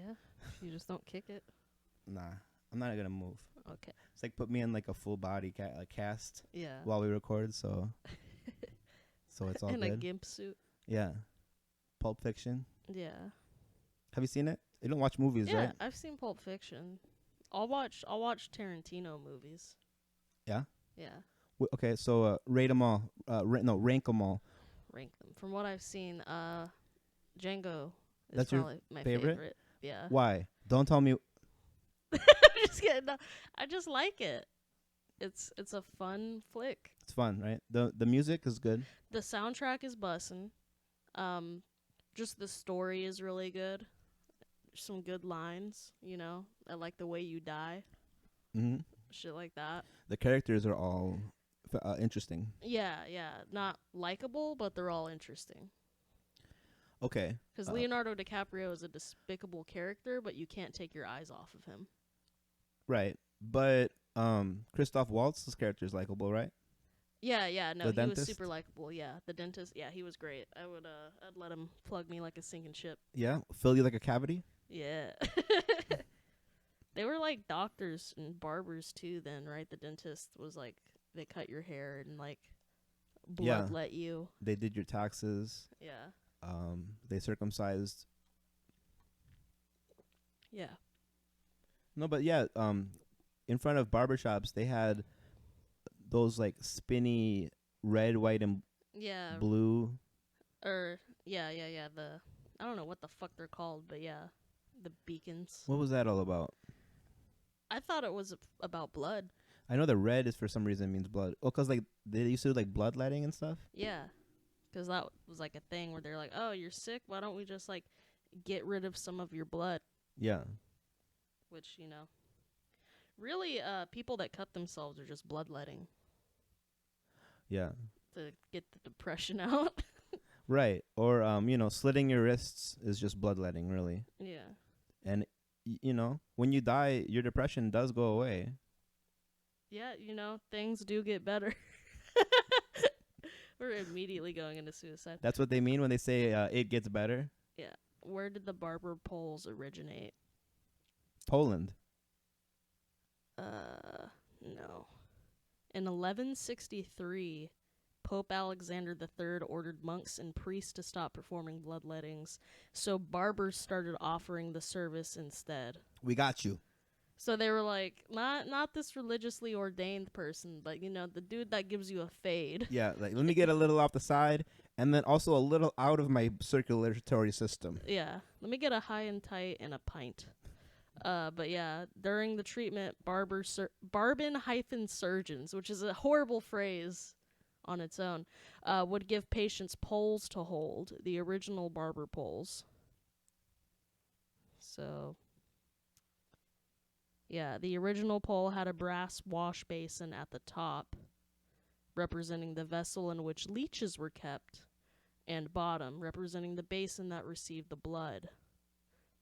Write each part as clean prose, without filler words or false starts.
Yeah. You just don't kick it. Nah, I'm not gonna move. Okay. It's like put me in like a full body cast Yeah. while we record, so it's all In a good. gimp suit. Yeah. Pulp Fiction. Yeah. Have you seen it? You don't watch movies, Yeah, right? I've seen Pulp Fiction. I'll watch Tarantino movies. Yeah. Yeah. Okay, so rate them all. Rank them all. Rank them. From what I've seen, Django is That's your probably my favorite? favorite. Yeah. Why? Don't tell me. I'm just kidding. No, I just like it. It's a fun flick. It's fun, right? The music is good. The soundtrack is bussin'. Just the story is really good. Some good lines, you know. I like the way you die. Mm-hmm. Shit like that. The characters are all interesting. Yeah. Not likable, but they're all interesting. Okay. Because Leonardo DiCaprio is a despicable character, but you can't take your eyes off of him. Right. But Christoph Waltz's character is likable, right? Yeah, no, The he dentist? was super likable. Yeah, the dentist. Yeah, he was great. I'd let him plug me like a sinking ship. Yeah. Fill you like a cavity? Yeah. They were like doctors and barbers too then, right? The dentist was like, they cut your hair and like bloodlet you. They did your taxes. Yeah. They circumcised. Yeah. No, but yeah, in front of barbershops, they had those like spinny red, white, and Yeah. blue. Yeah. I don't know what the fuck they're called, but yeah. The beacons. What was that all about? I thought it was about blood. I know the red is for some reason means blood. Oh, 'cause like they used to do like bloodletting and stuff. Yeah. Because that was like a thing where they're like, oh, you're sick? Why don't we just like get rid of some of your blood? Yeah. Which, you know, really people that cut themselves are just bloodletting Yeah. to get the depression out. Right. Or slitting your wrists is just bloodletting, really. Yeah. And when you die, your depression does go away. Yeah, you know, things do get better. We're immediately going into suicide. That's what they mean when they say it gets better. Yeah. Where did the barber poles originate? Poland. No. In 1163, Pope Alexander III ordered monks and priests to stop performing bloodlettings, so barbers started offering the service instead. We got you. So they were like, not this religiously ordained person, but, you know, the dude that gives you a fade. Yeah, like let me get a little off the side, and then also a little out of my circulatory system. Yeah, let me get a high and tight and a pint. But yeah, during the treatment, barbin-surgeons, which is a horrible phrase on its own, would give patients poles to hold, the original barber poles. So, yeah, the original pole had a brass wash basin at the top, representing the vessel in which leeches were kept, and bottom, representing the basin that received the blood.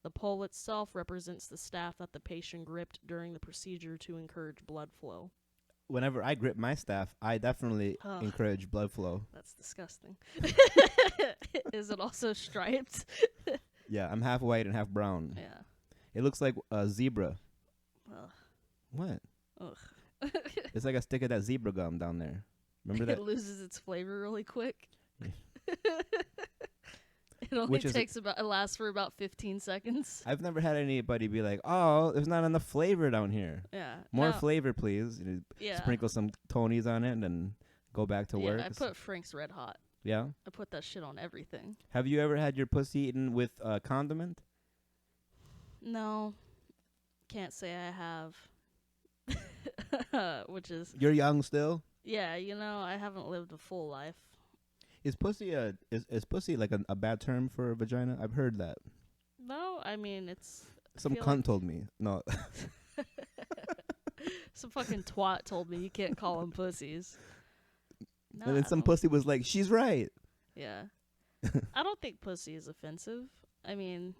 The pole itself represents the staff that the patient gripped during the procedure to encourage blood flow. Whenever I grip my staff, I definitely encourage blood flow. That's disgusting. Is it also striped? Yeah, I'm half white and half brown. Yeah. It looks like a zebra. Ugh. What? Ugh. It's like a stick of that zebra gum down there. Remember that? It loses its flavor really quick. Yeah. It only it lasts for about 15 seconds. I've never had anybody be like, "Oh, there's not enough flavor down here. Yeah. More flavor, please." Yeah. Sprinkle some Tonys on it and then go back to work. I put Frank's Red Hot. Yeah? I put that shit on everything. Have you ever had your pussy eaten with condiment? No. Can't say I have. Which is... You're young still? Yeah, you know, I haven't lived a full life. Is pussy is pussy like a bad term for a vagina? I've heard that. No, I mean, it's... Some cunt told me. No. Some fucking twat told me you can't call them pussies. No, and then some pussy was like, she's right. Yeah. I don't think pussy is offensive. I mean,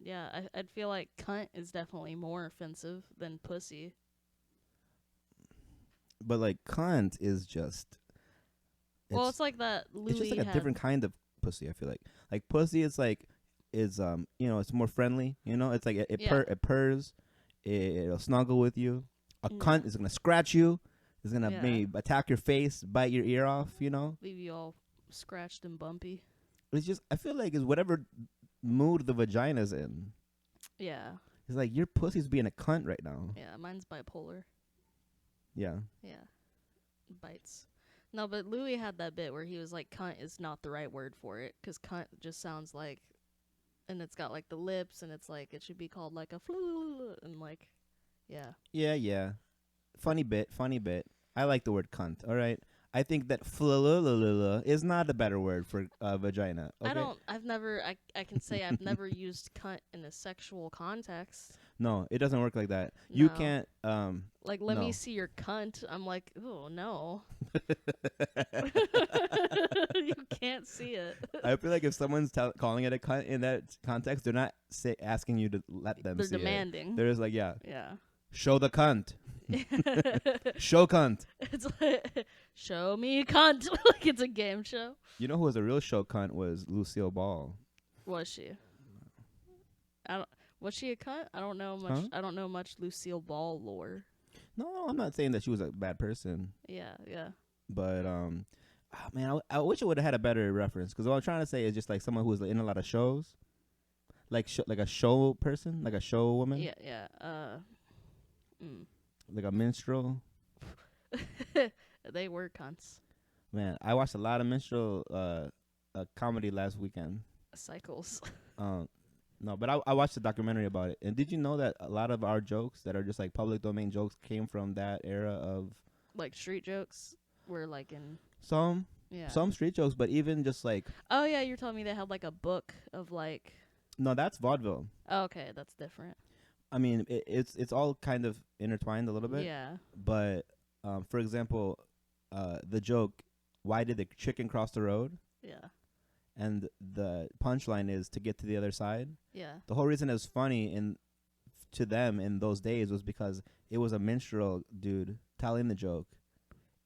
yeah, I'd feel like cunt is definitely more offensive than pussy. But like cunt is just... Well, it's like that Louis It's just like a different kind of pussy, I feel like. Like pussy is like is it's more friendly. It's like Yeah. it purrs, it'll snuggle with you. A Yeah. cunt is gonna scratch you. Is gonna Yeah. maybe attack your face, bite your ear off. Leave you all scratched and bumpy. It's just I feel like it's whatever mood the vagina's in. Yeah. It's like your pussy's being a cunt right now. Yeah. Mine's bipolar. Yeah. Yeah. Bites. No, but Louis had that bit where he was like, cunt is not the right word for it, 'cause cunt just sounds like, and it's got like the lips, and it's like, it should be called like a flu, and like, yeah. Yeah. Funny bit. I like the word cunt. All right. I think that is not a better word for vagina. Okay? I can say I've never used cunt in a sexual context. No, it doesn't work like that. You No. can't. Like, let no. me see your cunt. I'm like, oh, no. You can't see it. I feel like if someone's calling it a cunt in that context, they're not asking you to let them They're see demanding. it. They're just like, yeah, Yeah. show the cunt. Show cunt. It's like, show me cunt. Like it's a game show. You know who was a real show cunt was Lucille Ball. Was she? Was she a cunt? I don't know much. Huh? I don't know much Lucille Ball lore. No, I'm not saying that she was a bad person. Yeah. But man, I wish I would have had a better reference, because what I'm trying to say is just like someone who was in a lot of shows, like a show person, like a show woman. Yeah. Like a minstrel. They were cunts. Man, I watched a lot of minstrel comedy last weekend. Cycles. No, but I watched a documentary about it. And did you know that a lot of our jokes that are just like public domain jokes came from that era of Like street jokes were like in some street jokes, but even just like, oh yeah, you're telling me they had like a book of like, no, that's vaudeville. oh, okay, that's different. I mean, it's all kind of intertwined a little bit. Yeah. But for example, the joke, why did the chicken cross the road? Yeah. And the punchline is to get to the other side. Yeah. The whole reason it was funny to them in those days was because it was a minstrel dude telling the joke,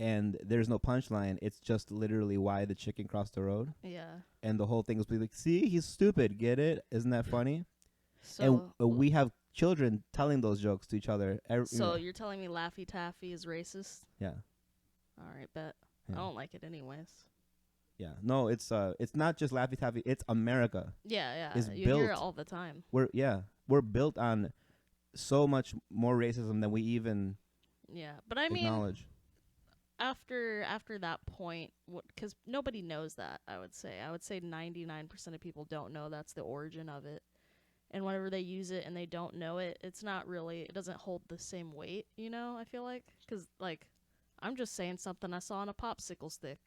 and there's no punchline. It's just literally why the chicken crossed the road. Yeah. And the whole thing was like, see, he's stupid. Get it? Isn't that funny? So And we have children telling those jokes to each other. So you're telling me Laffy Taffy is racist? Yeah. All right, bet. Yeah. I don't like it anyways. Yeah. No, it's not just Laffy Taffy. It's America. Yeah. Is You built. hear it all the time. We're built on so much more racism than we even But I mean, acknowledge. after that point, because nobody knows that, I would say 99% of people don't know that's the origin of it. And whenever they use it and they don't know it, it doesn't hold the same weight, I feel like. Because, like, I'm just saying something I saw on a popsicle stick.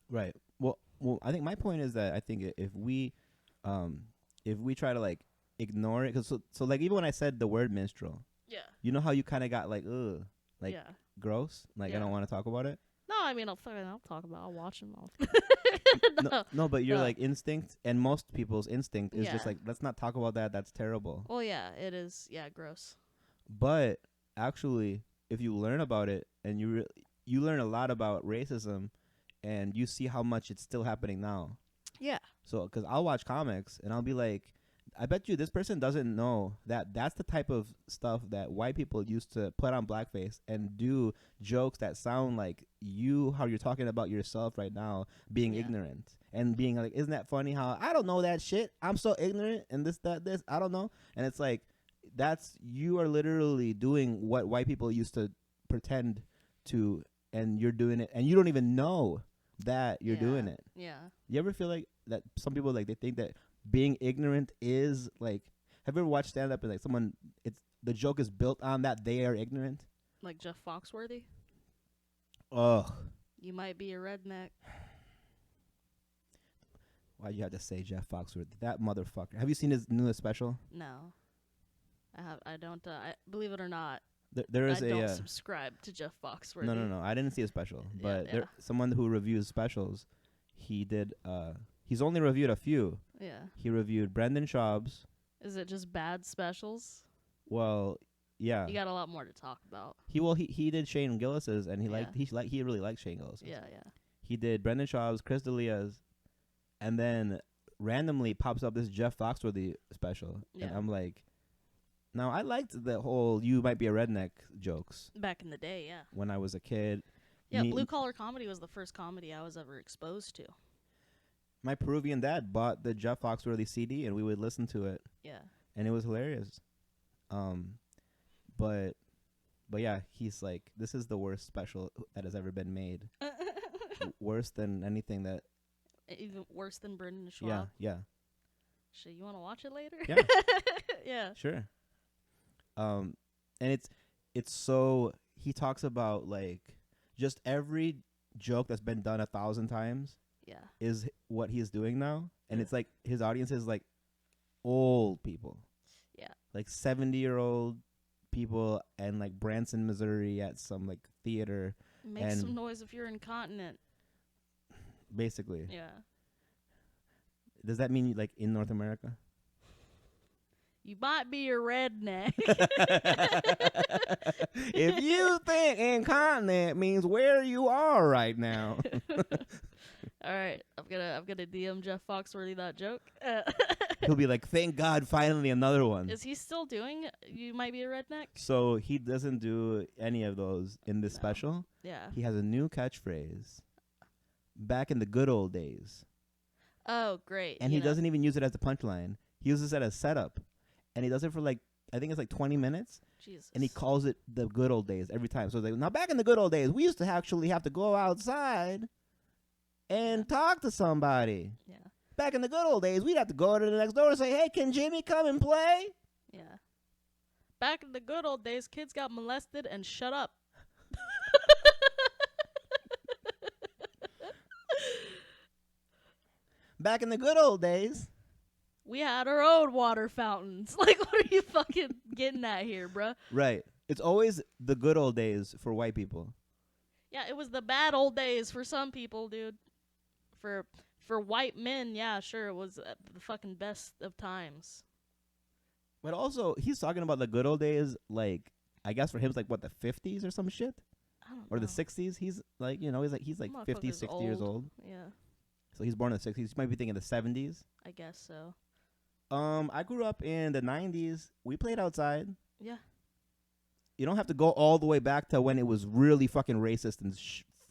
Right. Well, I think my point is that I think if we try to, like, ignore it, because so like, even when I said the word minstrel, Yeah. you know how you kind of got like, ugh, like, yeah. gross? Like, I don't want to talk about it? No, I mean, I'll talk about it. I'll watch them all. No, but you're like instinct, and most people's instinct is just Yeah. like, let's not talk about that. That's terrible. Well, yeah, it is. Yeah, gross. But actually, if you learn about it, and you learn a lot about racism, and you see how much it's still happening now. Yeah. So, because I'll watch comics, and I'll be like, I bet you this person doesn't know that that's the type of stuff that white people used to put on blackface and do jokes that sound like how you're talking about yourself right now, being ignorant and being like, isn't that funny how I don't know that shit? I'm so ignorant and this, I don't know. And it's like, you are literally doing what white people used to pretend to, and you're doing it, and you don't even know that you're doing it. Yeah. You ever feel like that some people, like, they think that being ignorant is like, have you ever watched stand up and like the joke is built on that they are ignorant? Like Jeff Foxworthy? Ugh. You might be a redneck. Why'd you have to say Jeff Foxworthy? That motherfucker. Have you seen his newest special? No. I don't believe it or not. There is I don't subscribe to Jeff Foxworthy. No. I didn't see a special, but yeah. Someone who reviews specials, he did. He's only reviewed a few. Yeah. He reviewed Brendan Schaub's. Is it just bad specials? Well, yeah. You got a lot more to talk about. He did Shane Gillis's, and he really liked Shane Gillis. Yeah. He did Brendan Schaub's, Chris D'Elia's, and then randomly pops up this Jeff Foxworthy special, Yeah. and I'm like, now I liked the whole "you might be a redneck" jokes Back in the day, yeah. when I was a kid. Yeah, Me- Blue Collar Comedy was the first comedy I was ever exposed to. my Peruvian dad bought the Jeff Foxworthy CD, and we would listen to it, Yeah. and it was hilarious. But yeah, he's like, this is the worst special that has ever been made. Worse than anything that. Even worse than Brendan Yeah, Schwab. yeah, Shit, you want to watch it later? Yeah. Yeah. sure. And it's so, he talks about like just every joke that's been done 1,000 times Yeah. is what he's doing now, and Yeah. it's like his audience is like old people. Yeah. Like 70-year-old people, and like Branson, Missouri, at some like theater, Make and some noise if you're incontinent. basically. Yeah. Does that mean like in North America? You might be a redneck. If you think incontinent means where you are right now. All right, I'm gonna DM Jeff Foxworthy that joke. He'll be like, thank God, finally another one. Is he still doing You Might Be a Redneck? So he doesn't do any of those in this No. special. Yeah. He has a new catchphrase. Back in the good old days. Oh, great. And he doesn't even use it as a punchline. He uses it as setup. And he does it for like, I think it's like 20 minutes. Jesus. And he calls it the good old days every time. So it's like, now back in the good old days, we used to actually have to go outside and talk to somebody. Yeah. Back in the good old days, we'd have to go to the next door and say, hey, can Jimmy come and play? Yeah. Back in the good old days, kids got molested and shut up. Back in the good old days. We had our own water fountains. Like, what are you fucking getting at here, bruh? Right. It's always the good old days for white people. Yeah, it was the bad old days for some people, dude. For white men, yeah, sure, it was the fucking best of times. But also, he's talking about the good old days, like, I guess for him, it's like, what, the 50s or some shit? I don't Or know. the 60s? He's like, he's like 50, Motherfucker's 60 years old. Yeah, So he's born in the 60s. You might be thinking the 70s. I guess so. I grew up in the 90s. We played outside. Yeah. You don't have to go all the way back to when it was really fucking racist and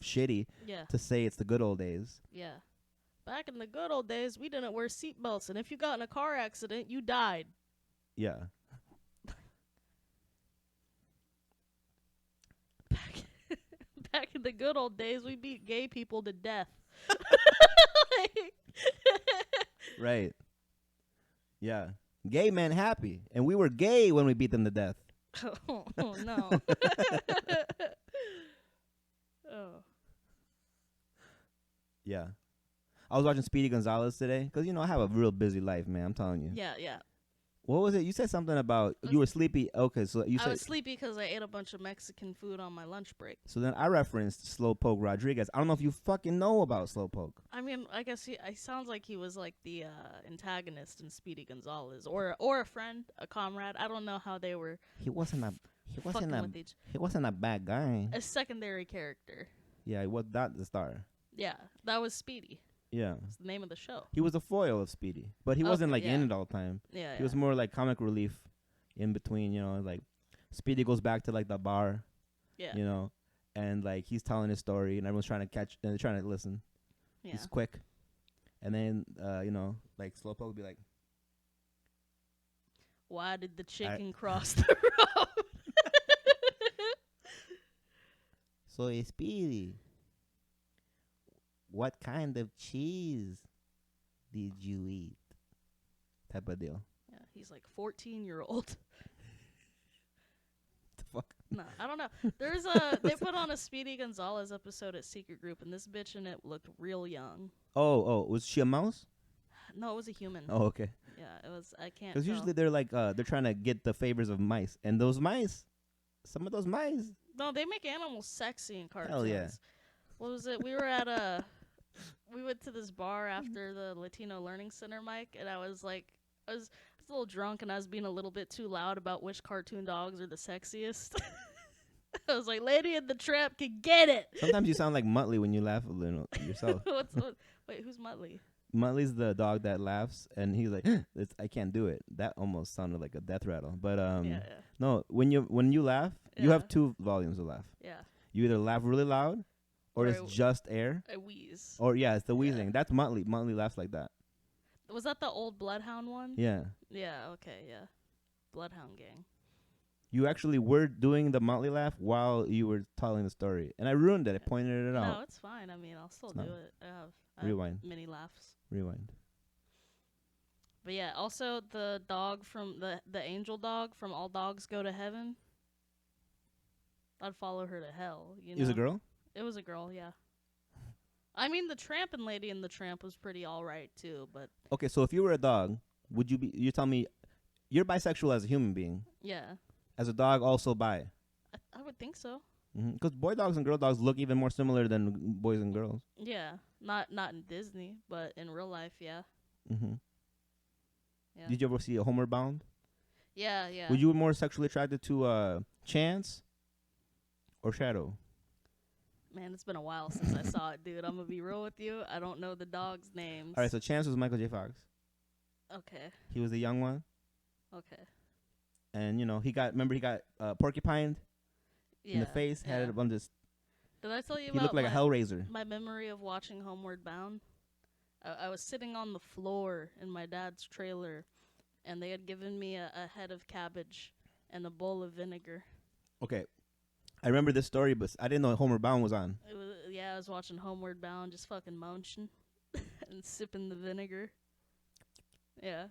shitty Yeah. to say it's the good old days. Yeah. Back in the good old days, we didn't wear seatbelts, and if you got in a car accident, you died. Yeah. Back in the good old days, we beat gay people to death. Right. Yeah. Gay men happy. And we were gay when we beat them to death. Oh, no. Oh. Yeah. I was watching Speedy Gonzalez today because, I have a real busy life, man. I'm telling you. Yeah, yeah. What was it? You said something about you were sleepy. Okay, so you I said. was sleepy because I ate a bunch of Mexican food on my lunch break. So then I referenced Slowpoke Rodriguez. I don't know if you fucking know about Slowpoke. I mean, I guess he sounds like he was like the antagonist in Speedy Gonzalez, or a friend, a comrade. I don't know how they were He wasn't a fucking with each he wasn't a bad guy. a secondary character. Yeah, he was not the star. Yeah, that was Speedy. Yeah. That's the name of the show. He was a foil of Speedy, but he wasn't Okay, like in it all the time. Yeah, He was more like comic relief in between, like Speedy goes back to like the bar, yeah. And like he's telling his story and everyone's trying to catch and they're trying to listen. Yeah. He's quick. And then like Slowpoke would be like, Why did the chicken cross the road? so Speedy, what kind of cheese did you eat? Type of deal. Yeah, he's like 14-year-old. The fuck? No, I don't know. They put on a Speedy Gonzalez episode at Secret Group, and this bitch in it looked real young. Oh, was she a mouse? No, it was a human. Oh, okay. Yeah, it was. I can't. Because tell. usually they're like they're trying to get the favors of mice, and those mice, some of those mice. No, they make animals sexy in cartoons. Hell yeah. What was it? We went to this bar after the Latino Learning Center, Mike, and I was a little drunk, and I was being a little bit too loud about which cartoon dogs are the sexiest. I was like, Lady and the Tramp can get it. Sometimes you sound like Muttley when you laugh a little yourself. Wait, who's Muttley? Muttley's the dog that laughs, and he's like, I can't do it. That almost sounded like a death rattle. But Yeah. no, when you laugh, you Yeah. have two volumes of laugh. Yeah. You either laugh really loud, or Or it's just air, I wheeze. or it's the Yeah. wheezing. That's Muttley. Muttley laughs like that. Was that the old Bloodhound one? Yeah. Yeah. Okay. Yeah. Bloodhound Gang. You actually were doing the Muttley laugh while you were telling the story, and I ruined it. I pointed it No, out. it's fine. I mean, I'll still It's do not. it. I have Rewind. mini laughs. Rewind. But yeah, also the dog from the angel dog from All Dogs Go to Heaven. I'd follow her to hell. You know. It was a girl. It was a girl. Yeah. I mean, the tramping lady in the tramp was pretty all right too, but Okay, so if you were a dog, would you be? You tell me, you're bisexual as a human being. yeah, As a dog, also bi. I would think so. Because boy dogs and girl dogs look even more similar than boys and girls. Yeah, not in Disney, but in real life, yeah. Mm-hmm. Yeah. Did you ever see a Homeward Bound? Yeah, yeah. Would you be more sexually attracted to Chance or Shadow? Man, it's been a while since I saw it, dude. I'm gonna be real with you. I don't know the dogs' names. All right, so Chance was Michael J. Fox. Okay. He was the young one, Okay. and he got porcupined Yeah. in the face. Yeah. Had it on this. Did I tell you He about looked like a Hellraiser. my memory of watching Homeward Bound? I was sitting on the floor in my dad's trailer, and they had given me a head of cabbage and a bowl of vinegar. Okay, I remember this story, but I didn't know Homeward Bound was on. I was watching Homeward Bound, just fucking munching and sipping the vinegar. Yeah.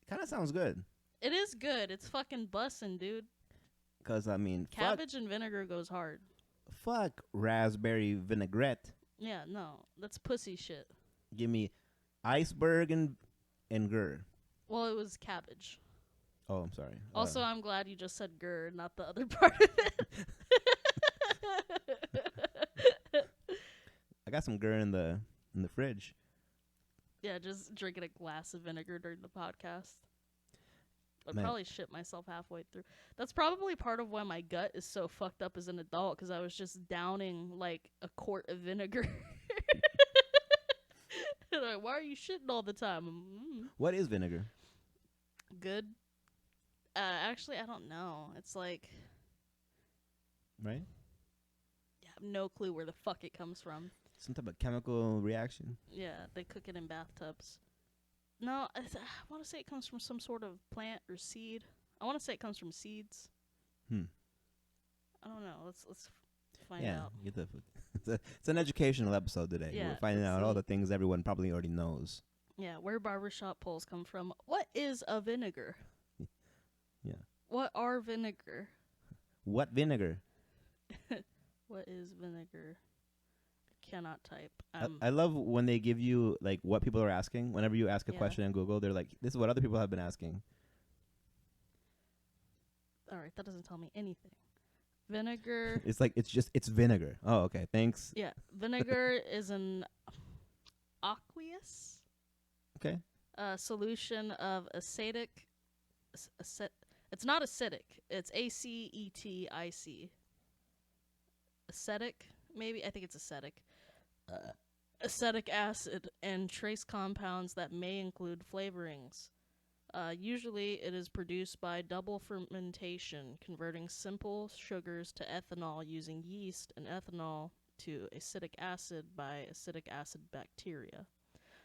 Kind of sounds good. It is good. It's fucking bussin', dude. Cause I mean, Cabbage and vinegar goes hard. fuck raspberry vinaigrette. Yeah, no, that's pussy shit. Give me iceberg and gur. Well, it was cabbage. Oh, I'm sorry. Also, I'm glad you just said gur, not the other part of it. I got some gur in the fridge. Yeah, just drinking a glass of vinegar during the podcast. I'd Man. probably shit myself halfway through. That's probably part of why my gut is so fucked up as an adult, because I was just downing like a quart of vinegar. Like, why are you shitting all the time? What is vinegar? Good. Actually, I don't know. It's like, Right? I have no clue where the fuck it comes from. Some type of chemical reaction. Yeah, they cook it in bathtubs. No, I want to say it comes from some sort of plant or seed. I want to say it comes from seeds. I don't know. Let's find Yeah, out. get the. It's an educational episode today. Yeah, We're finding let's out all see. the things everyone probably already knows. Yeah, where barbershop polls come from. What is a vinegar? Yeah. What are vinegar? What vinegar? What is vinegar? I cannot type. I love when they give you like what people are asking. Whenever you ask a Yeah. question in Google, they're like, "This is what other people have been asking." All right, that doesn't tell me anything. Vinegar. It's like it's vinegar. Oh, okay. Thanks. Yeah, vinegar is an aqueous Okay. solution of acetic. It's not acidic. It's acetic. Acetic, maybe. I think it's acetic. Acetic acid and trace compounds that may include flavorings. Usually, it is produced by double fermentation, converting simple sugars to ethanol using yeast and ethanol to acetic acid by acetic acid bacteria.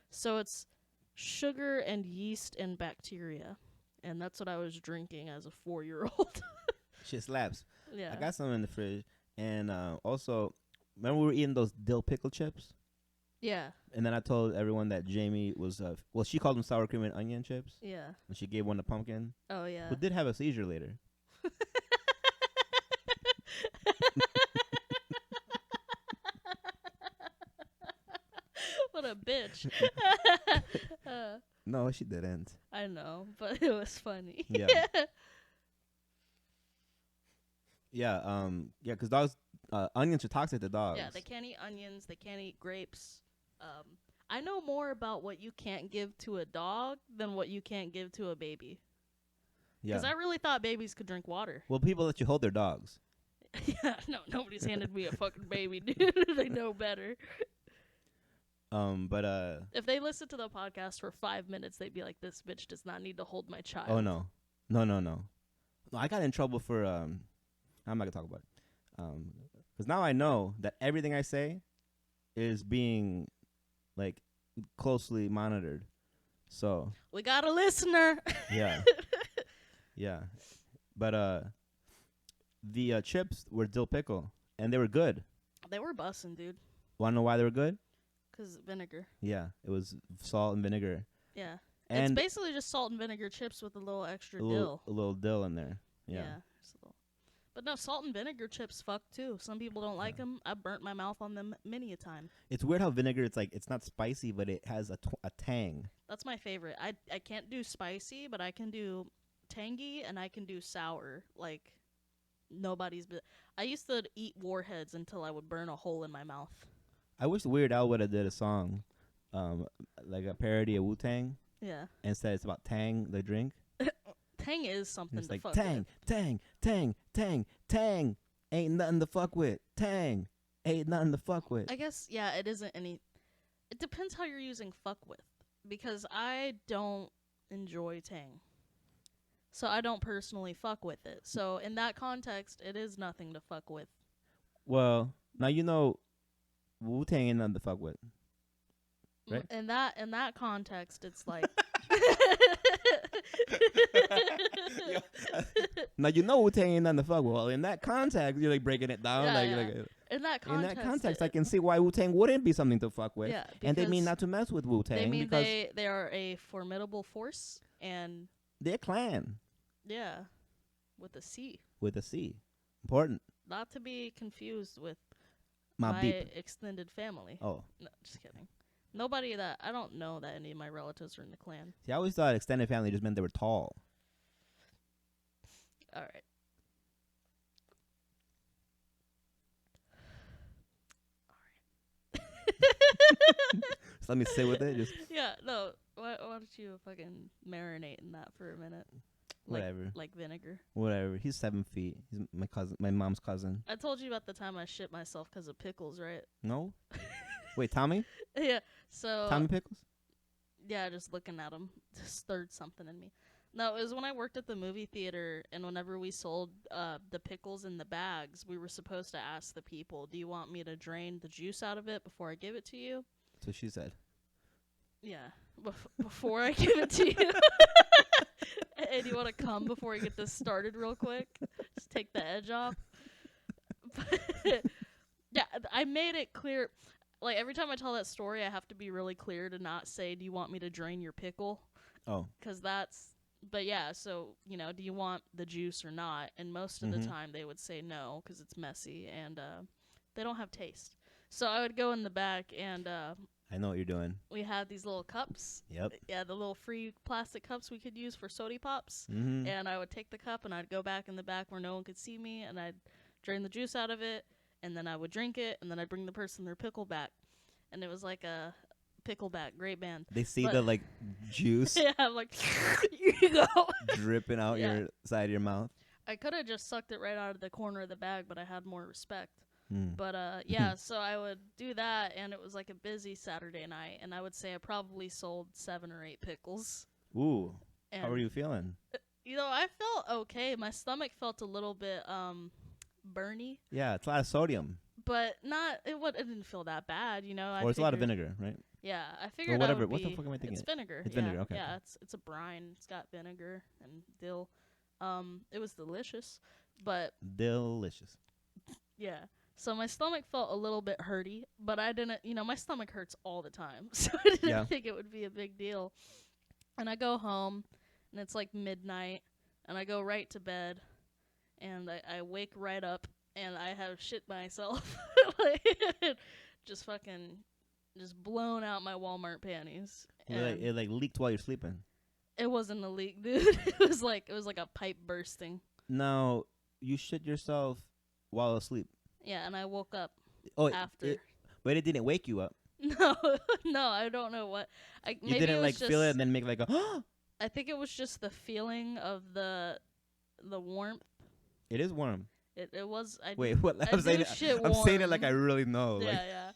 So it's sugar and yeast and bacteria. And that's what I was drinking as a 4-year-old. Shit slaps. Yeah. I got some in the fridge, and also, remember we were eating those dill pickle chips, Yeah. and then I told everyone that Jamie was she called them sour cream and onion chips, Yeah. and she gave one to Pumpkin, Oh, yeah. who did have a seizure later. What a bitch. No, she didn't. I know, but it was funny. Yeah. Yeah, because dogs, onions are toxic to dogs. Yeah, they can't eat onions. They can't eat grapes. I know more about what you can't give to a dog than what you can't give to a baby. Because I really thought babies could drink water. Well, people let you hold their dogs. Yeah, no, nobody's handed me a fucking baby, dude. They know better. But If they listened to the podcast for 5 minutes, they'd be like, "This bitch does not need to hold my child." oh no, no. I got in trouble for I'm not gonna talk about it. Because now I know that everything I say is being like closely monitored. So We got a listener. yeah, yeah. But the chips were dill pickle and they were good. They were bussin', dude. Want to know why they were good? 'Cause vinegar. Yeah, it was salt and vinegar. Yeah. And It's basically just salt and vinegar chips with a little extra a little dill in there. Yeah. just a little. But no, salt and vinegar chips fuck too. Some people don't like them. I burnt my mouth on them many a time. It's weird how vinegar, it's like, it's not spicy, but it has a tang. That's my favorite. I can't do spicy, but I can do tangy and I can do sour. Like nobody's. I used to eat warheads until I would burn a hole in my mouth. I wish Weird Al would have did a song, like a parody of Wu-Tang. Yeah. Instead, it's about Tang, the drink. Tang is something It's to like fuck Tang, with. Tang, Tang, Tang, Tang. Ain't nothing to fuck with. Tang, ain't nothing to fuck with. I guess, yeah, it isn't any. It depends how you're using fuck with. Because I don't enjoy Tang. So I don't personally fuck with it. So in that context, it is nothing to fuck with. Well, now you know Wu-Tang ain't nothing to fuck with. Right? In that context, it's like. Now you know Wu-Tang ain't nothing to fuck with. Well, in that context, you're like breaking it down. Yeah, like, yeah. like In that in context, that context, I can see why Wu-Tang wouldn't be something to fuck with. Yeah, And they mean because not to mess with Wu-Tang they mean because they are a formidable force, and they're a clan yeah, with a C, with a C. Important. not to be confused with My my beep. extended family. Oh. No, just kidding. Nobody that I don't know that any of my relatives are in the clan. See, I always thought extended family just meant they were tall. All right. So let me sit with it. Just Yeah, no. Why don't you fucking marinate in that for a minute? whatever. Like vinegar. Whatever. He's 7 feet. He's my cousin, my mom's cousin. I told you about the time I shit myself because of pickles, right? No? Wait, Tommy? Yeah. So Tommy Pickles? yeah, just looking at him just stirred something in me. No, it was when I worked at the movie theater, and whenever we sold the pickles in the bags, we were supposed to ask the people, "Do you want me to drain the juice out of it before I give it to you?" That's what she said. Yeah, before I give it to you. And you want to come before we get this started real quick? Just take the edge off. But yeah, I made it clear. Like, every time I tell that story, I have to be really clear to not say, "Do you want me to drain your pickle?" Oh. Because that's... But yeah, so, do you want the juice or not? And most of the time they would say no because it's messy and they don't have taste. So I would go in the back and I know what you're doing. we had these little cups. Yep. Yeah, the little free plastic cups we could use for soda pops. Mm-hmm. And I would take the cup and I'd go back in the back where no one could see me and I'd drain the juice out of it and then I would drink it and then I'd bring the person their pickle back. And it was like a pickleback, great band. They see But- the like juice Yeah, I'm like, here you go. dripping out Yeah. your side of your mouth. I could have just sucked it right out of the corner of the bag, but I had more respect. Mm. But yeah, so I would do that, and it was like a busy Saturday night, and I would say I probably sold 7 or 8 pickles. Ooh. And, How are you feeling? I felt okay. My stomach felt a little bit burny, Yeah, it's a lot of sodium. but not. It didn't feel that bad, Or it's a lot of vinegar, right? Yeah, I figured. whatever. I would What the be- fuck am I thinking? It's vinegar. It's yeah, vinegar, okay, Yeah, okay. it's a brine. It's got vinegar and dill. It was delicious, but Delicious. yeah. So my stomach felt a little bit hurty, but I didn't. My stomach hurts all the time, so I didn't Yeah. think it would be a big deal. And I go home, and it's like midnight, and I go right to bed, and I wake right up, and I have shit myself, like, just blown out my Walmart panties. And It like leaked while you're sleeping. it wasn't a leak, dude. It was like a pipe bursting. Now, you shit yourself while asleep. Yeah, and I woke up Oh, after. but it didn't wake you up. No, no, I don't know what. You Maybe didn't it was like just, feel it and then make like a. I think it was just the feeling of the warmth. It is warm. It was. Wait, what? I I'm saying do it. shit I'm saying it like I warm. really know. Yeah, Like yeah.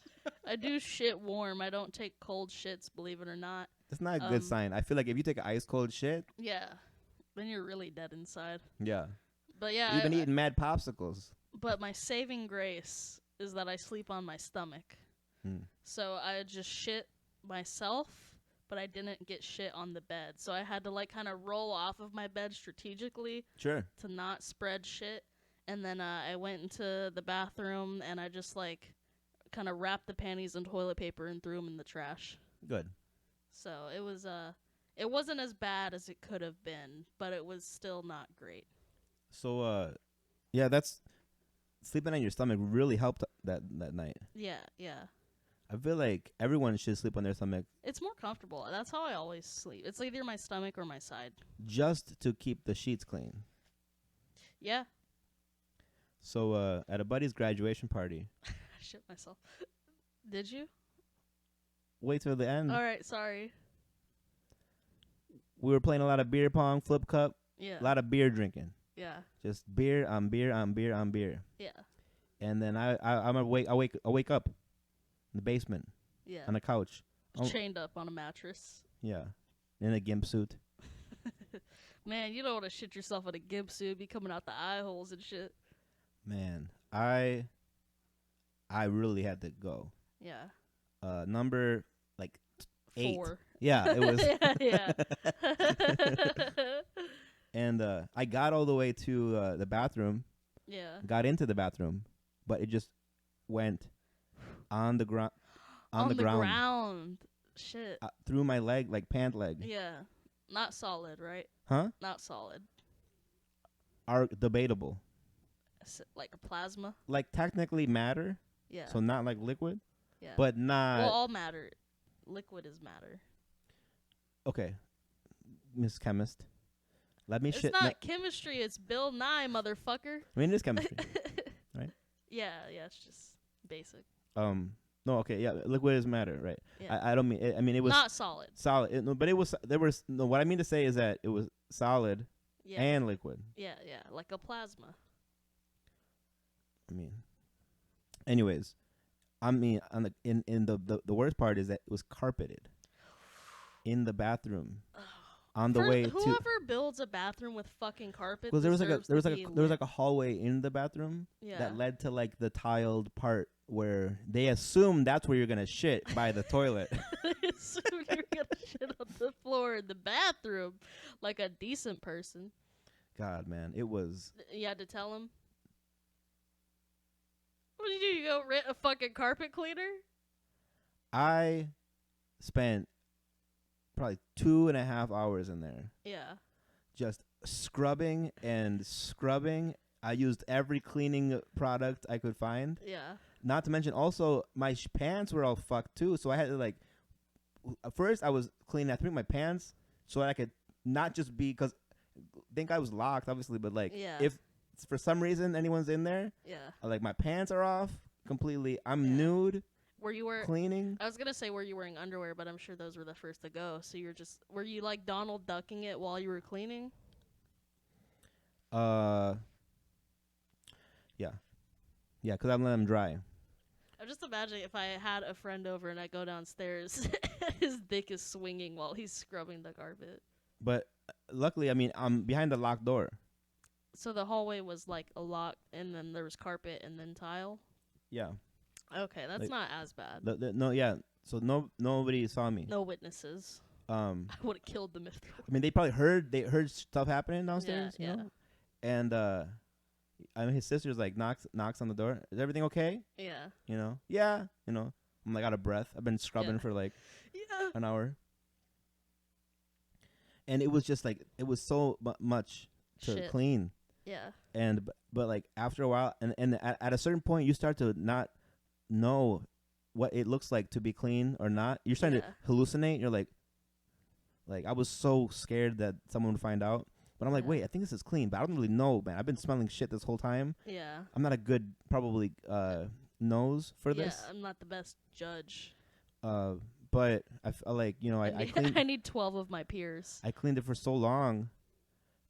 I do shit warm. I don't take cold shits, believe it or not. that's not a good sign. I feel like if you take an ice cold shit, Yeah. Then you're really dead inside. yeah. But yeah, You've been eating mad popsicles. but my saving grace is that I sleep on my stomach. Hmm. So I just shit myself, but I didn't get shit on the bed. So I had to like kind of roll off of my bed strategically Sure. to not spread shit. And then I went into the bathroom and I just like kind of wrapped the panties in toilet paper and threw them in the trash. Good. So it wasn't as bad as it could have been, but it was still not great. So yeah, that's sleeping on your stomach really helped that night. Yeah, yeah. I feel like everyone should sleep on their stomach It's more comfortable. That's how I always sleep. It's either my stomach or my side. just to keep the sheets clean. Yeah. So at a buddy's graduation party, I shit myself. Did you? wait till the end. All right, sorry. We were playing a lot of beer pong, flip cup, Yeah. a lot of beer drinking. Yeah. Just beer on beer on beer on beer. Yeah. And then I wake up in the basement Yeah. on the couch. Oh. Chained up on a mattress. Yeah. In a gimp suit. Man, you don't want to shit yourself in a gimp suit, be coming out the eye holes and shit. Man, I really had to go. Yeah. Number like 8. 4. Yeah, it was. yeah. And I got all the way to the bathroom, Yeah. got into the bathroom, but it just went on the ground. On the ground. Shit. Through my leg, like pant leg. Yeah. Not solid, right? Huh? Not solid. Are debatable. Like a plasma. Like technically matter, Yeah. so not like liquid, Yeah. but not. Well, all matter. Liquid is matter. Okay, Miss Chemist. Let me It's shit. not chemistry. It's Bill Nye, motherfucker. I mean, it is chemistry. Right? Yeah, it's just basic. No, okay, yeah, liquid is matter, right? Yeah. I don't mean. I mean, it was Not solid. solid. No, but it was. There was no. What I mean to say is that it was solid Yeah. and liquid. Yeah, like a plasma. I mean, anyways, I mean, on the worst part is that it was carpeted in the bathroom on the way to. Whoever builds a bathroom with fucking carpet. Because there was deserves like a hallway in the bathroom Yeah. that led to like the tiled part where they assume that's where you're gonna shit by the toilet. So you're gonna shit on the floor in the bathroom, like a decent person. God, man, it was. You had to tell him. What did you do? You go rent a fucking carpet cleaner? I spent probably 2.5 hours in there Yeah. just scrubbing and scrubbing. I used every cleaning product I could find. Yeah. Not to mention, also my pants were all fucked too. So I had to like. At first, I was cleaning. I threw my pants so that I could not just be because I think I was locked, obviously, but like Yeah. if for some reason anyone's in there, Yeah. like my pants are off completely. I'm Yeah. nude, Were you wearing? cleaning. I was gonna say were you wearing underwear, but I'm sure those were the first to go. So were you like Donald ducking it while you were cleaning? Yeah, because I'm letting them dry. I'm just imagining if I had a friend over and I go downstairs, his dick is swinging while he's scrubbing the carpet. But luckily, I mean, I'm behind the locked door. So the hallway was like a lock, and then there was carpet and then tile. Yeah. Okay, that's Like, not as bad. Yeah. So nobody saw me. No witnesses. I I would have killed them if there were. mean, they probably heard stuff happening downstairs. Yeah, you know? And I mean, his sister's like knocks on the door. Is everything okay? Yeah. You know? Yeah. You know? I'm like out of breath. I've been scrubbing Yeah. for like Yeah. an hour. And it was just like it was so much to Shit. clean. Yeah. And but like after a while, and at a certain point, you start to not know what it looks like to be clean or not. You're starting Yeah. to hallucinate. You're like I was so scared that someone would find out. But I'm like, Yeah. wait, I think this is clean, but I don't really know, man. I've been smelling shit this whole time. Yeah. I'm not a good probably nose for Yeah, this. I'm not the best judge. But I feel like I cleaned. I need 12 of my peers. I cleaned it for so long,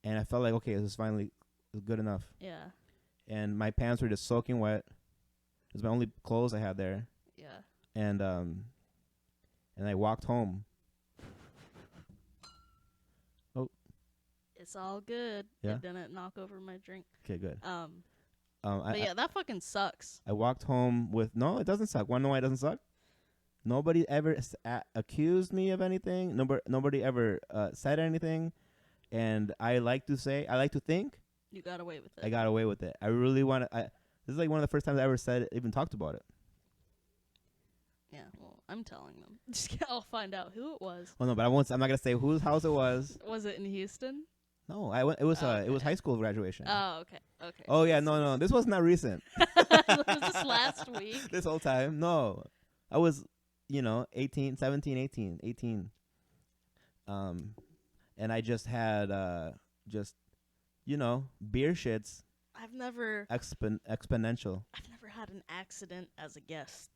and I felt like okay, this is finally good enough. Yeah. and my pants were just soaking wet. It was my only clothes I had there, Yeah. and I walked home. Oh, It's all good. Yeah? It didn't knock over my drink. okay, good. But I yeah, that fucking sucks. I walked home with no. It doesn't suck. Want to know why it doesn't suck? Nobody ever accused me of anything. Nobody ever said anything, and I like to think You got away with it. I got away with it. I really want to. This is like one of the first times I ever even talked about it. Yeah, well, I'm telling them. I'll find out who it was. Oh no, but I won't. I'm not gonna say whose house it was. Was it in Houston? No, I went. It was Okay. it was high school graduation. Oh, okay. Okay. Oh yeah, no. This was not recent. Was this last week? This whole time, no. I was, 18, 17, 18. And I just had beer shits I've never exponential. had an accident as a guest.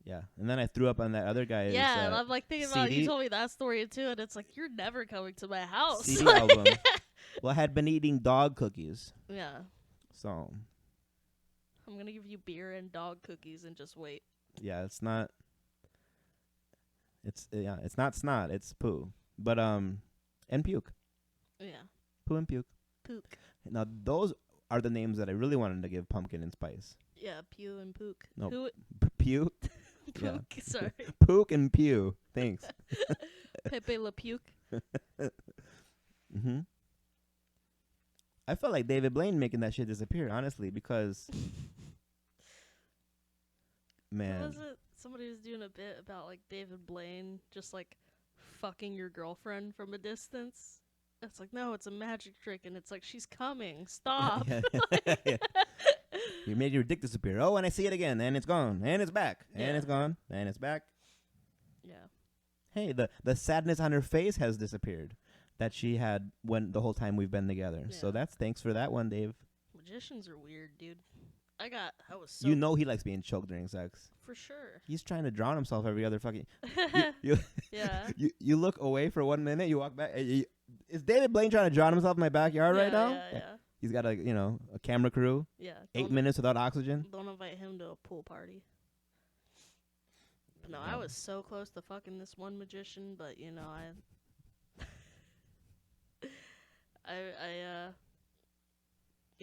Yeah, and then I threw up on that other guy's Yeah, and I'm like thinking about CD you told me that story too, and it's like you're never coming to my house. CD album. Well, I had been eating dog cookies, Yeah, so I'm gonna give you beer and dog cookies and just wait. yeah, it's not. It's not snot. It's poo, but and puke, Yeah, poo and puke. pook. Now those are the names that I really wanted to give pumpkin and spice. Yeah, pew and pook. No. Poo- Puke, yeah. pook. Sorry, puke and pew. Thanks. Pepe Le Puke. Mhm. I felt like David Blaine making that shit disappear, honestly, because man, What was it? Somebody was doing a bit about like David Blaine just like fucking your girlfriend from a distance. It's like, no, it's a magic trick, and it's like she's coming. Stop. Yeah. You made your dick disappear. Oh, and I see it again, and it's gone, and it's back, and Yeah. it's gone, and it's back. Yeah. Hey, the sadness on her face has disappeared that she had when the whole time we've been together. So Yeah. that's thanks for that one, Dave. Magicians are weird, dude. I was so He likes being choked during sex. for sure. He's trying to drown himself every other fucking. You Yeah. you look away for 1 minute, you walk back. Is David Blaine trying to drown himself in my backyard right now? Yeah. He's got a camera crew. Yeah. 8 minutes without oxygen. Don't invite him to a pool party. But no, Yeah. I was so close to fucking this one magician, but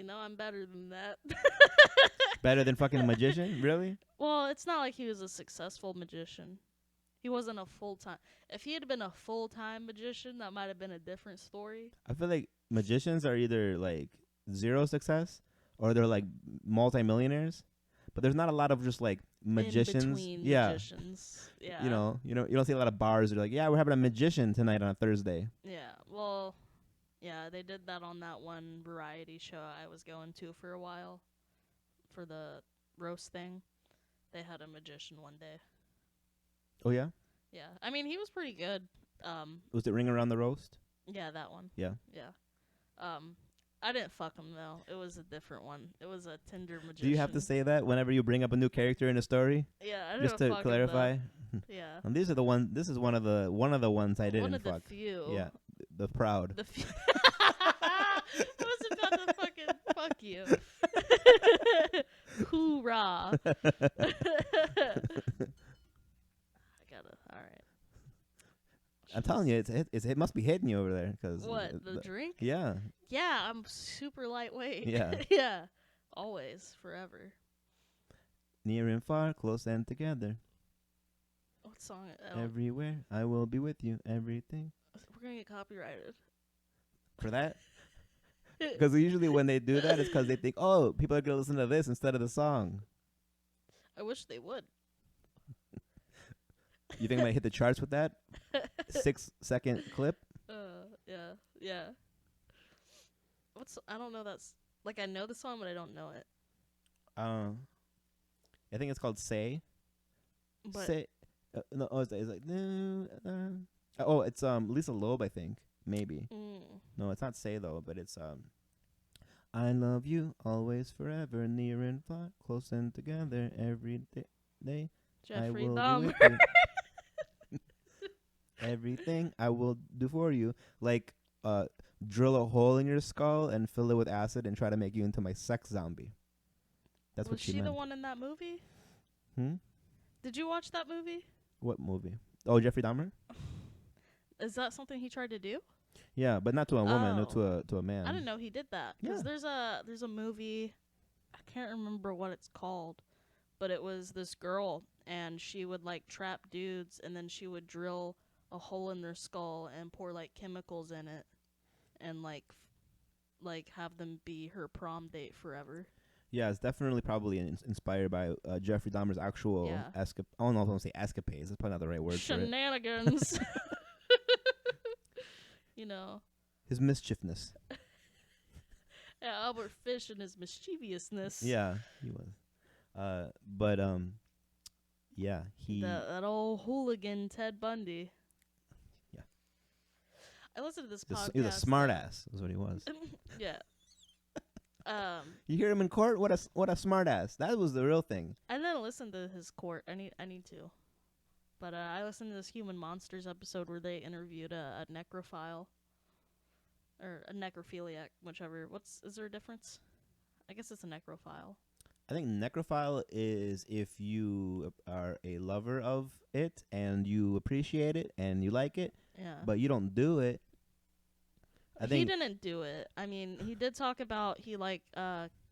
I'm better than that. Better than fucking a magician, really? Well, it's not like he was a successful magician. He wasn't a full-time. If he had been a full-time magician, that might have been a different story. I feel like magicians are either like zero success or they're like multimillionaires. But there's not a lot of just like magicians. In between Yeah. magicians. Yeah. You don't see a lot of bars that are like, yeah, we're having a magician tonight on a Thursday. Yeah. Well, yeah, they did that on that one variety show I was going to for a while. For the roast thing. They had a magician one day. Oh yeah? Yeah. I mean, he was pretty good. Was it Ring Around the Roast? Yeah, that one. Yeah. Yeah. I didn't fuck him though. It was a different one. It was a Tinder magician. Do you have to say that whenever you bring up a new character in a story? Yeah, I didn't Just to fuck clarify. him though. Yeah. And this is one of the ones I didn't One of fuck. the few. Yeah. The proud. The few. I was about to fucking fuck you. Hoorah. I gotta. All right. I'm telling you, it must be hitting you over there. What, the drink? Yeah. Yeah, I'm super lightweight. Yeah. Yeah. Always, forever. Near and far, close and together. What song? Everywhere, I will be with you. Everything. We're gonna get copyrighted. For that? Because usually when they do that, it's because they think, oh, people are going to listen to this instead of the song. I wish they would. You think I might hit the charts with that? 6-second clip? Yeah. I don't know like, I know the song, but I don't know it. I think it's called Say. But Say. No, it's like, it's Lisa Loeb, I think. Maybe. No, it's not Say, though, but it's, I love you always, forever, near and far, close and together, every day. Jeffrey I will Dahmer. be with you. Everything I will do for you. Like, drill a hole in your skull and fill it with acid and try to make you into my sex zombie. That's what Was she she meant. the one in that movie? Hmm? Did you watch that movie? What movie? Oh, Jeffrey Dahmer? Is that something he tried to do? Yeah, but not to a woman, no, Oh. to a man. I didn't know he did that. Because Yeah. there's a movie, I can't remember what it's called, but it was this girl, and she would like trap dudes, and then she would drill a hole in their skull and pour like chemicals in it, and like have them be her prom date forever. Yeah, it's definitely probably inspired by Jeffrey Dahmer's actual Yeah. I don't know if I want to say escapades. That's probably not the right word for it. Shenanigans. You know. His mischievousness. Yeah, Albert Fish and his mischievousness. Yeah, he was. But yeah, he. That old hooligan Ted Bundy. Yeah. I listened to this podcast. He was a smart ass, is what he was. Yeah. You hear him in court? What a smart ass. That was the real thing. I didn't listen to his court. I need to. But I listened to this Human Monsters episode where they interviewed a necrophile. Or a necrophiliac, whichever. Is there a difference? I guess it's a necrophile. I think necrophile is if you are a lover of it and you appreciate it and you like it, Yeah. but you don't do it. He didn't do it. I mean, he did talk about he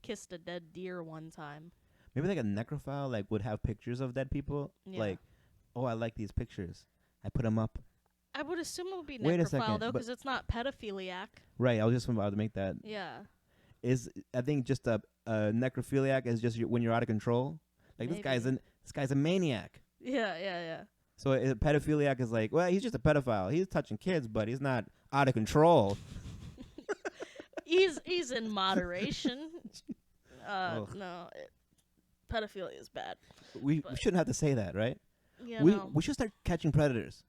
kissed a dead deer one time. Maybe like a necrophile like would have pictures of dead people. Yeah. Like, oh, I like these pictures. I put them up. I would assume it would be Wait a necrophile second, though, but- because it's not pedophiliac. Right. I was just about to make that. Yeah. I think just a necrophiliac is just when you're out of control. Like Maybe. this guy's a maniac. Yeah. So a pedophiliac is like, well, he's just a pedophile. He's touching kids, but he's not out of control. He's in moderation. Ugh. No, pedophilia is bad. We But- shouldn't have to say that, right? Yeah, We should start catching predators.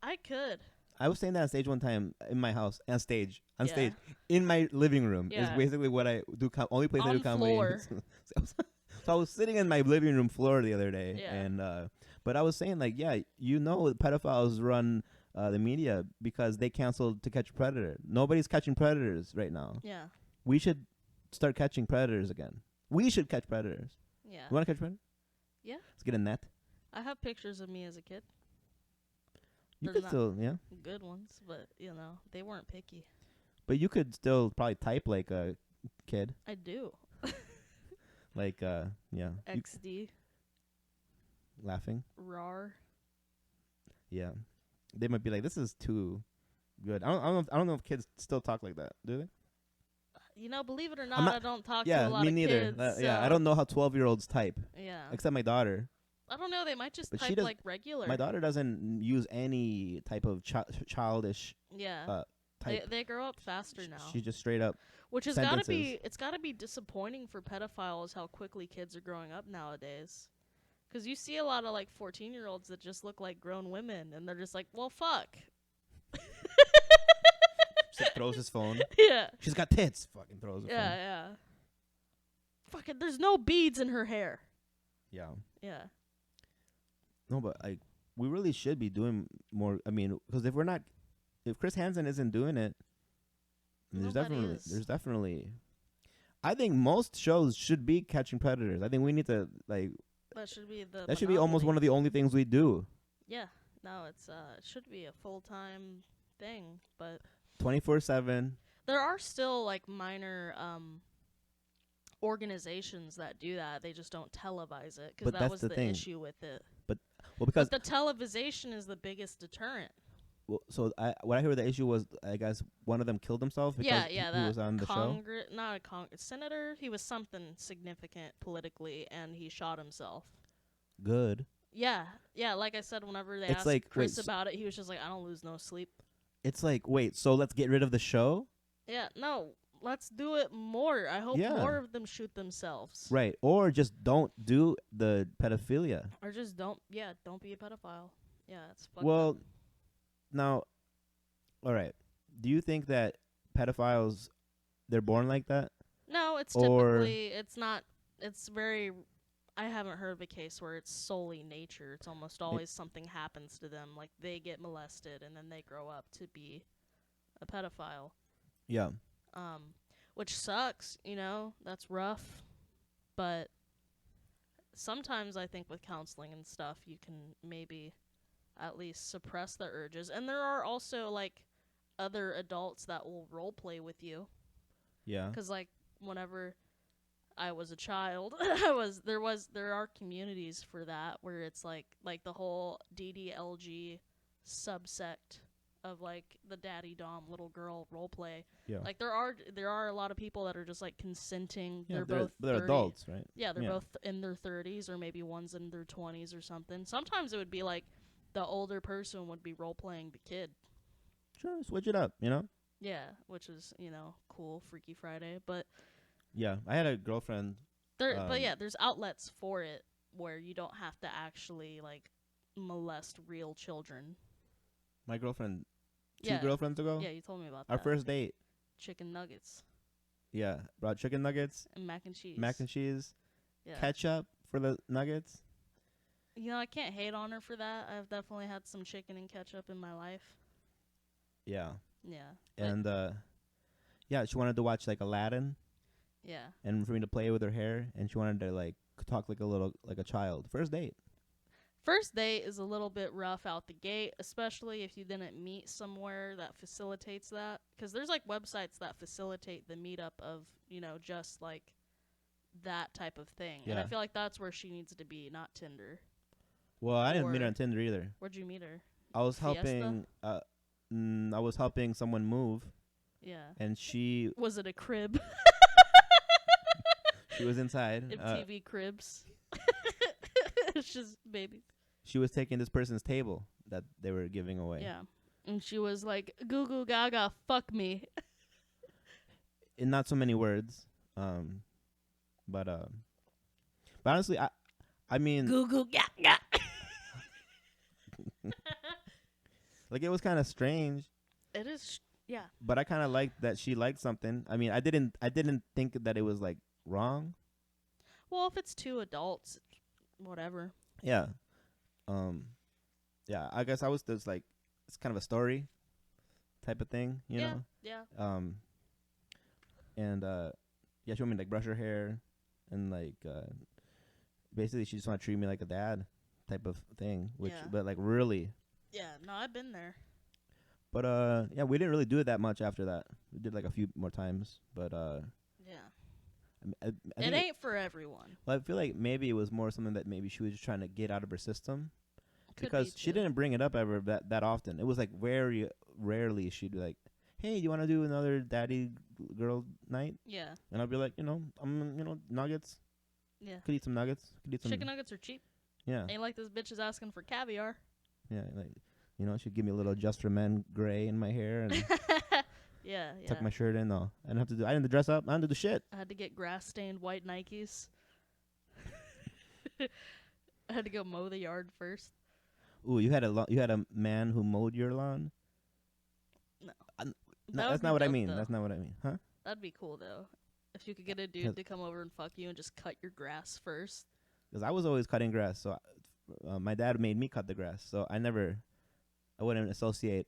I could. I was saying that on stage one time in my house, on stage, Yeah. in my living room. Is Yeah. basically what I do. Only place I do On comedy. floor. So I was sitting in my living room floor the other day, Yeah. and but I was saying like, yeah, pedophiles run the media because they canceled To Catch a Predator. Nobody's catching predators right now. Yeah. We should start catching predators again. We should catch predators. Yeah. You want to catch predators? Yeah. Let's get a net. I have pictures of me as a kid. You They're could not- still, yeah. Good ones, but they weren't picky. But you could still probably type like a kid. I do. Like, yeah. You XD. laughing. RAR. Yeah. They might be like, this is too good. I don't know if kids still talk like that, do they? Believe it or I'm not, not- I don't talk to Yeah, a lot me of neither. kids. Yeah, I so- don't know how 12-year-olds type, Yeah. except my daughter. I don't know. They might just But she type does- like regular. My daughter doesn't use any type of childish Yeah. type. They grow up faster now. She just straight up. Which has sentences. it's gotta be disappointing for pedophiles how quickly kids are growing up nowadays. 'Cause you see a lot of like 14-year-olds that just look like grown women, and they're just like, well, fuck. Just throws his phone. Yeah. She's got tits. Fucking throws the Yeah, phone. yeah. Fucking, there's no beads in her hair. Yeah. Yeah. No, but we really should be doing more. I mean, because if Chris Hansen isn't doing it, Nobody is. there's definitely. I think most shows should be catching predators. I think we need to like. That should be the. That should be almost one of the only things we do. Yeah. No, it should be a full-time thing, but 24/7. there are still like minor organizations that do that. They just don't televise it because But that that's was the the thing. issue with it. Well, because But the televisation is the biggest deterrent. so what I heard the issue was, I guess one of them killed himself because Yeah, he that was on the show. not a senator. He was something significant politically, and he shot himself. Good. Yeah. Like I said, whenever they It's asked like, Chris wait, about it, he was just like, I don't lose no sleep. It's like, wait, so let's get rid of the show? Yeah, no, let's do it more. I hope Yeah. more of them shoot themselves. Right. Or just don't do the pedophilia. Or just don't be a pedophile. Yeah, it's fucked Well, up. now, all right. Do you think that pedophiles, they're born like that? No, it's or- typically, it's not, it's very, I haven't heard of a case where it's solely nature. It's almost always something happens to them. Like they get molested and then they grow up to be a pedophile. Yeah. Which sucks, you know, that's rough. But sometimes I think with counseling and stuff, you can maybe at least suppress the urges. And there are also, like, other adults that will role play with you. Yeah. Because, like, whenever I was a child, there are communities for that where it's like the whole DDLG subsect of like the daddy dom little girl role play. Yeah. Like there are a lot of people that are just like consenting. Yeah, They're both they're 30. adults, right? Yeah, they're Yeah. both in their 30s, or maybe one's in their 20s or something. Sometimes it would be like the older person would be role playing the kid. Sure, switch it up, you know? Yeah, which is, you know, cool, Freaky Friday. But Yeah, I had a girlfriend. but yeah, there's outlets for it where you don't have to actually like molest real children. My girlfriend, two Yeah. girlfriends ago, Yeah, you told me about our that. first date. Chicken nuggets Yeah, brought chicken nuggets, and mac and cheese. mac and cheese, Yeah. ketchup for the nuggets. You know, I can't hate on her for that. I've definitely had some chicken and ketchup in my life. Yeah, Yeah. and yeah, she wanted to watch like Aladdin, Yeah. and for me to play with her hair, and she wanted to like talk like a child. First date. First date is a little bit rough out the gate, especially if you didn't meet somewhere that facilitates that. Because there's like websites that facilitate the meetup of, you know, just like that type of thing. And I Yeah. feel like that's where she needs to be, not Tinder. Well, I didn't meet her Or- on Tinder either. Where'd you meet her? I was Fiesta? helping. I was helping someone move, Yeah. and she Was it a crib? was inside. MTV Cribs. It's just baby. She was taking this person's table that they were giving away. Yeah. And she was like, goo goo gaga, fuck me. In not so many words. But honestly, I mean, Goo goo gaga. like it was kind of strange, It is, yeah. but I kind of liked that she liked something. I mean, I didn't think that it was like wrong. Well, if it's two adults, whatever. Yeah. Yeah, I guess I was just like, it's kind of a story type of thing, you know? Yeah. And yeah, she wanted me to like brush her hair, and like basically she just want to treat me like a dad type of thing, which Yeah. but like really. Yeah, no, I've been there. But yeah, we didn't really do it that much after that. We did like a few more times, but Yeah. I It think ain't for everyone. well, I feel like maybe it was more something that maybe she was just trying to get out of her system, Could because be she too. didn't bring it up ever that often. It was like very rarely she'd be like, "Hey, you want to do another daddy girl night?" Yeah. And I'd be like, nuggets. Yeah. Could eat some nuggets. Could eat some. Chicken nuggets are cheap. Yeah, Ain't like this bitch is asking for caviar. yeah. Like, she'd give me a little Just for Men gray in my hair and Yeah. tuck my shirt in. No, I didn't have to do. I didn't dress up. I didn't do the shit. I had to get grass stained white Nikes. I had to go mow the yard first. Ooh, you had a man who mowed your lawn. No. No, That that's would not be what I dope, mean. though. That's not what I mean, huh? That'd be cool though. If you could get a Cause- dude to come over and fuck you and just cut your grass first. Because I was always cutting grass, so my dad made me cut the grass. So I wouldn't associate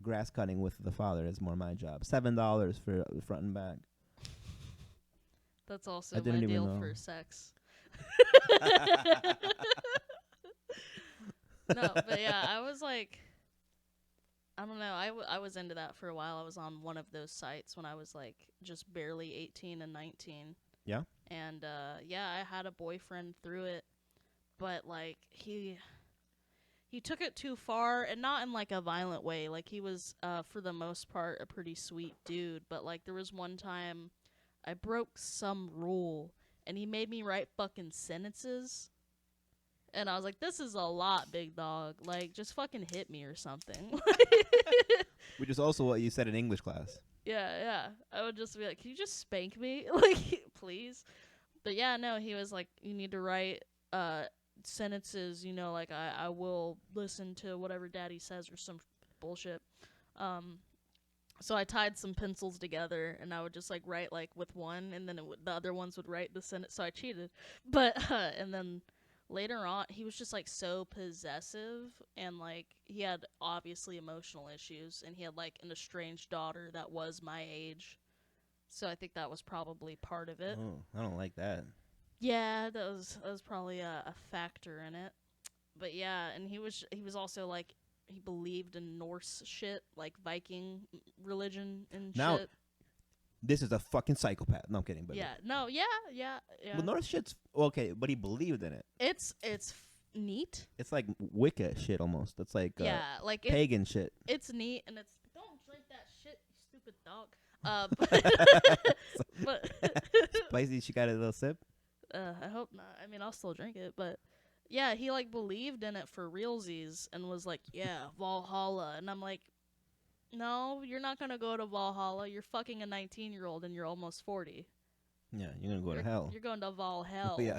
grass cutting with the father. It's more my job. $7 for front and back. That's also I my didn't even deal know. for sex. No, but yeah, I was like, I don't know. I was into that for a while. I was on one of those sites when I was like just barely 18 and 19. Yeah? And yeah, I had a boyfriend through it, but like he took it too far, and not in like a violent way. Like he was for the most part a pretty sweet dude, but like there was one time I broke some rule and he made me write fucking sentences. And I was like, this is a lot, big dog. Like, just fucking hit me or something. Which is also what you said in English class. Yeah. I would just be like, can you just spank me? Like, please? But yeah, no, he was like, you need to write sentences, like I will listen to whatever daddy says or some bullshit. So I tied some pencils together, and I would just like write like with one, and then the other ones would write the sentence. So I cheated. But and then later on, he was just like so possessive, and like he had obviously emotional issues, and he had like an estranged daughter that was my age. So I think that was probably part of it. Oh, I don't like that. Yeah, that was probably a factor in it. But yeah, and he was also like he believed in Norse shit, like Viking religion and Now, shit. this is a fucking psychopath. No, I'm kidding. But Yeah, no, yeah. well, North shit's okay, but he believed in it. It's neat. It's like Wicca shit almost. It's like Yeah, like pagan shit. it's neat, and it's don't drink that shit, you stupid dog. But Spicy. She got a little sip. I hope not. I mean, I'll still drink it, but yeah, he like believed in it for realsies and was like, yeah, Valhalla, and I'm like, no, you're not gonna go to Valhalla. You're fucking a 19-year-old and you're almost 40. Yeah, you're gonna go you're, to hell. You're going to Valhalla. Yeah.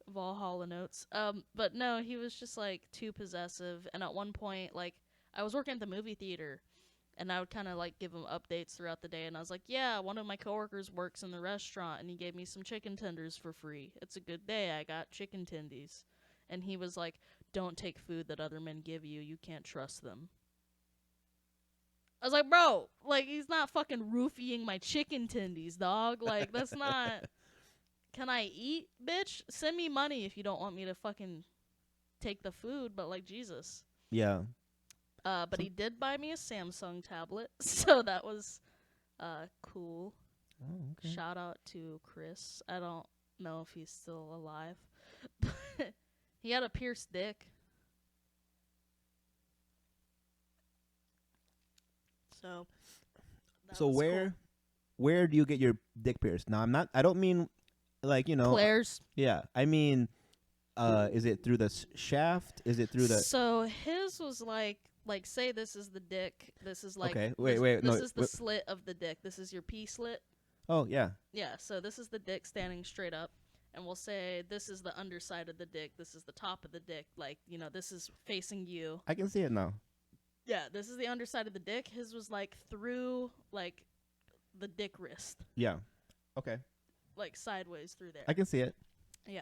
Valhalla notes. But no, he was just like too possessive, and at one point, like I was working at the movie theater, and I would kind of like give him updates throughout the day, and I was like, yeah, one of my coworkers works in the restaurant, and he gave me some chicken tenders for free. It's a good day. I got chicken tendies, and he was like, don't take food that other men give you. You can't trust them. I was like, bro, like he's not fucking roofying my chicken tendies, dog. Like that's not. Can I eat, bitch? Send me money if you don't want me to fucking take the food, but like Jesus. Yeah. But he did buy me a Samsung tablet, so that was cool. Oh, okay. Shout out to Chris. I don't know if he's still alive. But he had a pierced dick. So So where do you get your dick pierced? Now I don't mean like, Claire's. Yeah, I mean, is it through the shaft? Is it through the? So his was like say this is the dick. This is like Okay, This is the slit of the dick. This is your pee slit. Oh yeah. Yeah. So this is the dick standing straight up, and we'll say this is the underside of the dick. This is the top of the dick. Like this is facing you. I can see it now. Yeah. This is the underside of the dick. His was like through like the dick wrist. Yeah. Okay. Like sideways through there. I can see it. Yeah.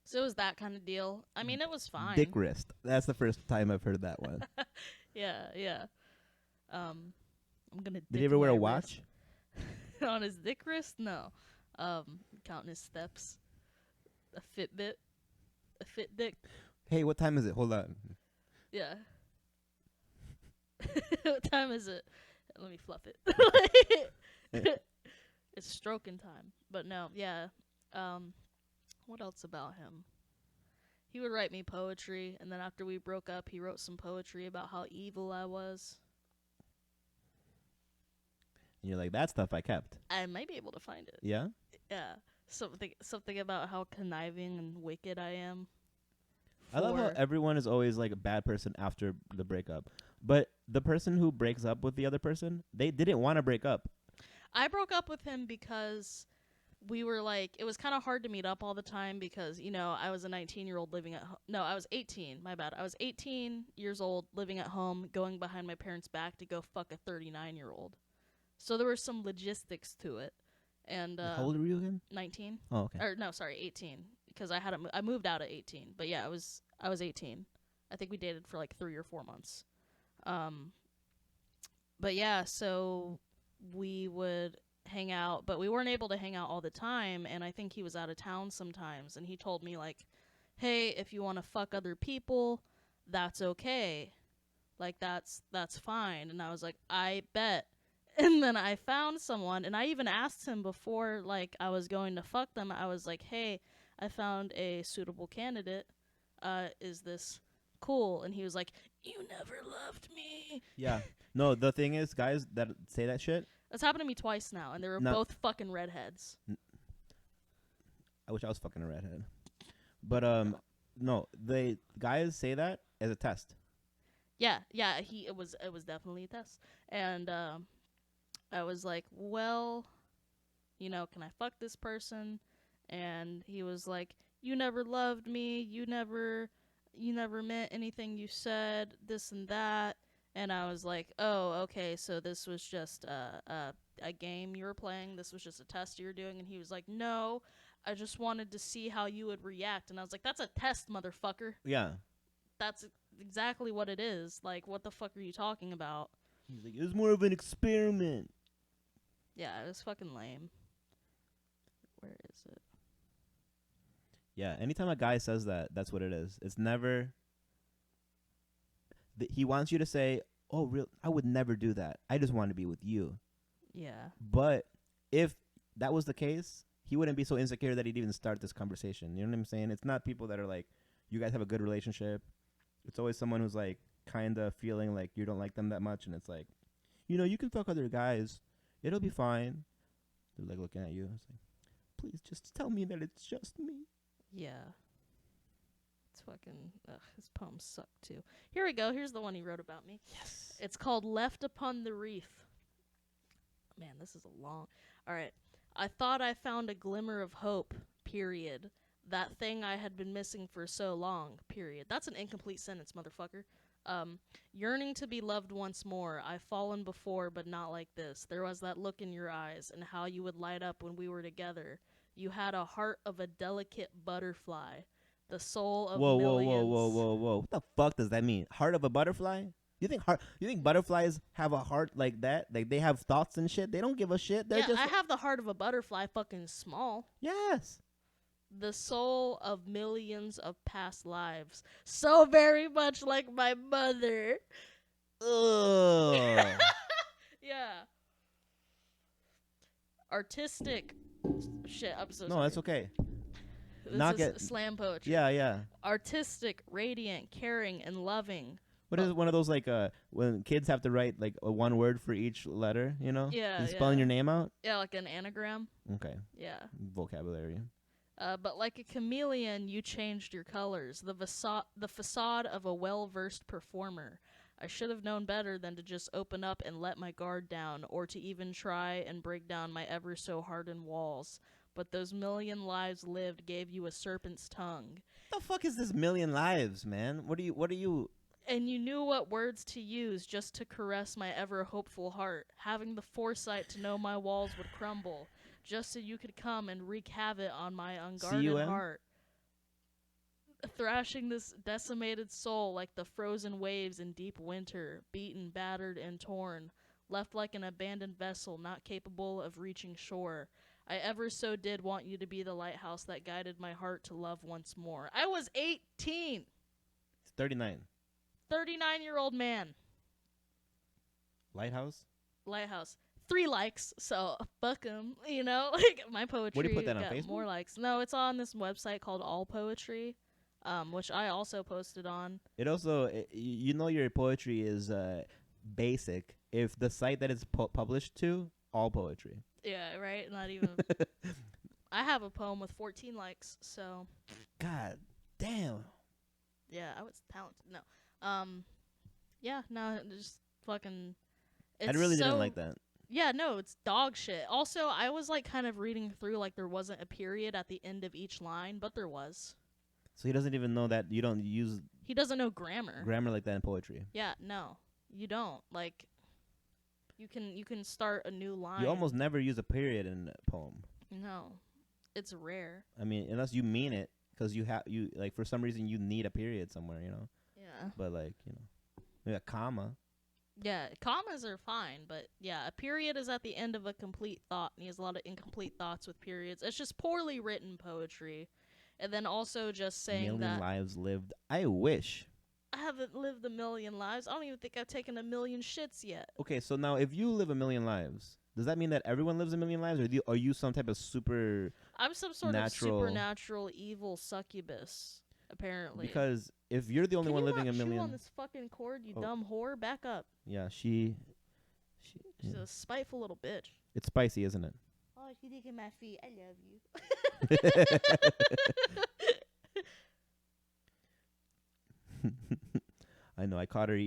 So it was that kind of deal. I mean, it was fine. Dick wrist. That's the first time I've heard that one. Yeah. I'm gonna. Did he ever wear a watch? On his dick wrist? No. Counting his steps. A Fitbit. A Fit dick. Hey, what time is it? Hold on. Yeah. What time is it? Let me fluff it. It's stroking time. But no, yeah. What else about him? He would write me poetry, and then after we broke up, he wrote some poetry about how evil I was. And you're like, that stuff I kept. I might be able to find it. Yeah? Yeah. Something about how conniving and wicked I am. I love how everyone is always like a bad person after the breakup. But the person who breaks up with the other person, they didn't want to break up. I broke up with him because we were like, it was kind of hard to meet up all the time because, I was a 19-year-old living at home. No, I was 18. My bad. I was 18 years old living at home, going behind my parents' back to go fuck a 39-year-old. So there were some logistics to it. And how old were you again? 19. Oh, okay. Or no, sorry, 18. Because I moved out at 18. But yeah, I was 18. I think we dated for like 3 or 4 months. But yeah, so we would hang out, but we weren't able to hang out all the time, and I think he was out of town sometimes, and he told me like, hey, if you want to fuck other people, that's okay. Like that's fine. And I was like, I bet. And then I found someone, and I even asked him before like I was going to fuck them. I was like, hey, I found a suitable candidate. Is this cool? And he was like, you never loved me. Yeah. No, the thing is, guys that say that shit. That's happened to me twice now, and they were both fucking redheads. I wish I was fucking a redhead. But no, the guys say that as a test. Yeah, it was definitely a test. And I was like, well, can I fuck this person? And he was like, you never loved me, you never meant anything you said, this and that. And I was like, oh, okay, so this was just a game you were playing. This was just a test you were doing. And he was like, no, I just wanted to see how you would react. And I was like, that's a test, motherfucker. Yeah. That's exactly what it is. Like, what the fuck are you talking about? He's like, it was more of an experiment. Yeah, it was fucking lame. Where is it? Yeah, anytime a guy says that, that's what it is. It's never. He wants you to say, "Oh, real? I would never do that. I just want to be with you." Yeah. But if that was the case, he wouldn't be so insecure that he'd even start this conversation. You know what I'm saying? It's not people that are like, you guys have a good relationship. It's always someone who's like kind of feeling like you don't like them that much, and it's like, you can fuck other guys. It'll be fine. They're like looking at you. It's like, please just tell me that it's just me. Yeah. It's fucking. Ugh, his poems suck too. Here we go. Here's the one he wrote about me. Yes. It's called Left Upon the Reef. Man, this is a long. Alright. I thought I found a glimmer of hope, period. That thing I had been missing for so long, period. That's an incomplete sentence, motherfucker. Yearning to be loved once more. I've fallen before, but not like this. There was that look in your eyes, and how you would light up when we were together. You had a heart of a delicate butterfly. The soul of Whoa, millions. whoa. What the fuck does that mean? Heart of a butterfly? You think butterflies have a heart like that? Like they have thoughts and shit? They don't give a shit. They're Yeah, just I have the heart of a butterfly, fucking small. yes. The soul of millions of past lives. So very much like my mother. Ugh. Yeah. Artistic shit. I'm so No, sorry. that's okay. This Not is get slam poetry. yeah. Artistic, radiant, caring, and loving. What is one of those like when kids have to write like one word for each letter? You know? Yeah, You spelling yeah. your name out? Yeah, like an anagram. Okay. Yeah. Vocabulary. But like a chameleon, you changed your colors. The facade of a well-versed performer. I should have known better than to just open up and let my guard down, or to even try and break down my ever so hardened walls. But those million lives lived gave you a serpent's tongue. What the fuck is this million lives, man? What are you? And you knew what words to use just to caress my ever hopeful heart, having the foresight to know my walls would crumble, just so you could come and wreak havoc on my unguarded CUM? heart. Thrashing this decimated soul like the frozen waves in deep winter, beaten, battered, and torn, left like an abandoned vessel not capable of reaching shore. I ever so did want you to be the lighthouse that guided my heart to love once more. I was 18! It's 39. 39-year-old man. Lighthouse? Lighthouse. 3 likes, so fuck 'em. You know, like my poetry. What do you put that on got Facebook? more likes. No, it's on this website called All Poetry, which I also posted on. It also, your poetry is basic if the site that it's published to, all poetry. Yeah, right. Not even. I have a poem with 14 likes, so God damn. yeah, I was talented. No, yeah, no, just fucking. I really didn't like that. Yeah, no, it's dog shit. Also, I was like kind of reading through like there wasn't a period at the end of each line, but there was. So he doesn't even know that you don't use He doesn't know grammar. grammar like that in poetry. Yeah, no, you don't. Like, you can start a new line. You almost never use a period in a poem. No, it's rare. I mean, unless you mean it, because you like for some reason you need a period somewhere, Yeah. But like maybe a comma. Yeah, commas are fine, but yeah, a period is at the end of a complete thought, and he has a lot of incomplete thoughts with periods. It's just poorly written poetry. And then also just saying million that lives lived. I wish. I haven't lived a million lives. I don't even think I've taken a million shits yet. Okay, so now if you live a million lives, does that mean that everyone lives a million lives, or are you some type of super I'm some sort natural, of supernatural evil succubus, apparently. Because if you're the only Can one you living not a million, chew on this fucking cord, you Oh. dumb whore? Back up. yeah, she She's yeah. a spiteful little bitch. It's spicy, isn't it? Oh, she's licking my feet. I love you. I know. I caught her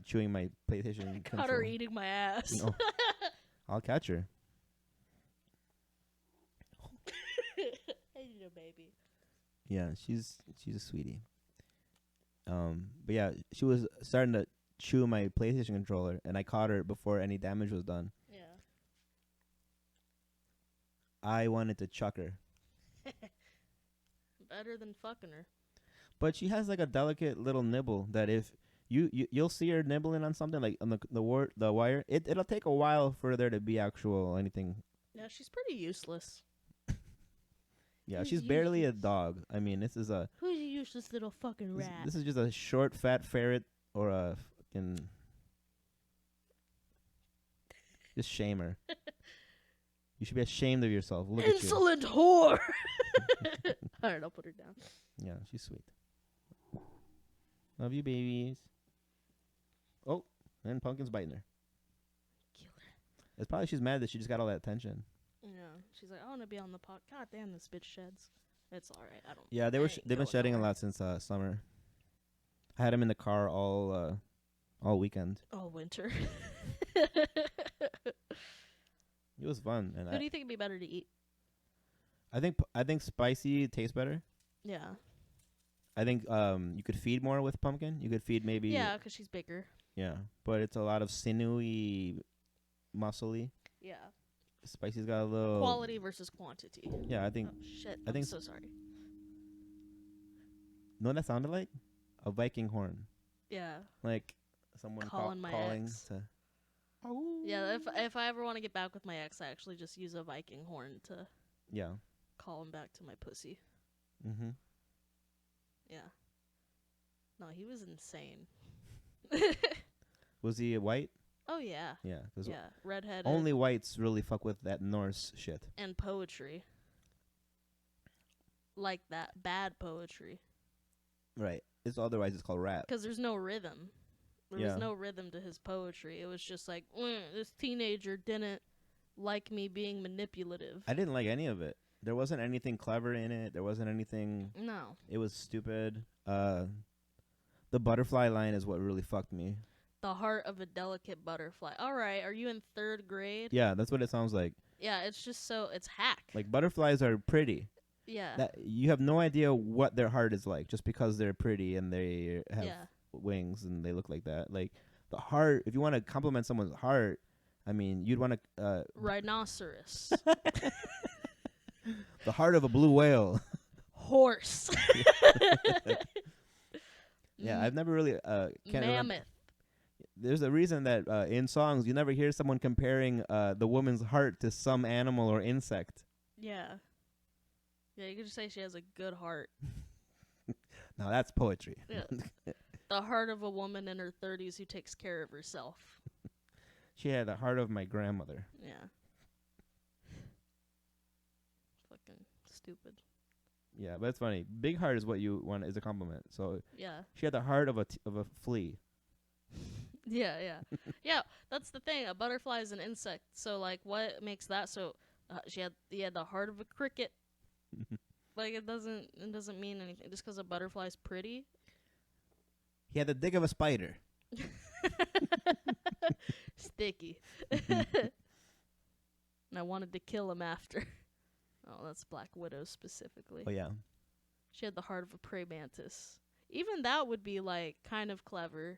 chewing my PlayStation. Caught her control. eating my ass. No. I'll catch her. Hey, little baby. Yeah, she's a sweetie. But yeah, she was starting to chew my PlayStation controller, and I caught her before any damage was done. Yeah. I wanted to chuck her. Better than fucking her. But she has like a delicate little nibble that if you'll see her nibbling on something like on the wire, it'll take a while for there to be actual anything. Yeah, she's pretty useless. Yeah, Who's she's barely a useless? dog. I mean, this is a Who's a useless little fucking rat? this is just a short fat ferret or a fucking just shame her. You should be ashamed of yourself. Look at you. Insolent whore! Alright, I'll put her down. Yeah, she's sweet. Love you, babies. Oh, and Pumpkin's biting her. Kill her. It's probably she's mad that she just got all that attention. Yeah, she's like, I want to be on the pod. God damn, this bitch sheds. It's alright. I don't. Yeah, I they've ain't been going shedding a nowhere. lot since summer. I had them in the car all weekend. All winter. It was fun, and Who do you think would be better to eat? I think spicy tastes better. Yeah. I think you could feed more with pumpkin. You could feed maybe Yeah, because she's bigger. yeah, but it's a lot of sinewy, muscly. Yeah. Spicy's got a little Quality versus quantity. Yeah, I think. Oh, shit. I I'm think so sorry. Know what that sounded like? A Viking horn, Yeah. like someone Calling my calling ex. to. Yeah, if I ever want to get back with my ex, I actually just use a Viking horn to Yeah. call him back to my pussy. Mm-hmm. Yeah. No, he was insane. Was he white? Oh, yeah. Yeah, because Yeah. Redheaded. only whites really fuck with that Norse shit. And poetry. Like that. Bad poetry. Right. It's otherwise it's called rap. Because there's no rhythm. There Yeah. was no rhythm to his poetry. It was just like, this teenager didn't like me being manipulative. I didn't like any of it. There wasn't anything clever in it. There wasn't anything. No. It was stupid. The butterfly line is what really fucked me. The heart of a delicate butterfly. All right, are you in 3rd grade? Yeah, that's what it sounds like. Yeah, it's just so, it's hack. Like butterflies are pretty. Yeah. That you have no idea what their heart is like just because they're pretty and they have Yeah. wings and they look like that. Like the heart, if you want to compliment someone's heart, I mean, you'd want to Rhinoceros. the heart of a blue whale. Horse. Yeah, I've never really can't remember. Mammoth. There's a reason that in songs you never hear someone comparing the woman's heart to some animal or insect. Yeah. Yeah, you could just say she has a good heart. Now that's poetry. Yeah. The heart of a woman in her 30s who takes care of herself. She had the heart of my grandmother. Yeah. Fucking stupid. Yeah, but it's funny. Big heart is what you want is a compliment. So Yeah. she had the heart of a flea. Yeah, yeah. Yeah, that's the thing. A butterfly is an insect. So, like, what makes that so... he had the heart of a cricket. Like, it doesn't mean anything. Just because a butterfly's pretty. He had the dick of a spider. Sticky. And I wanted to kill him after. Oh, that's Black Widow specifically. Oh yeah. She had the heart of a prey mantis. Even that would be, like, kind of clever.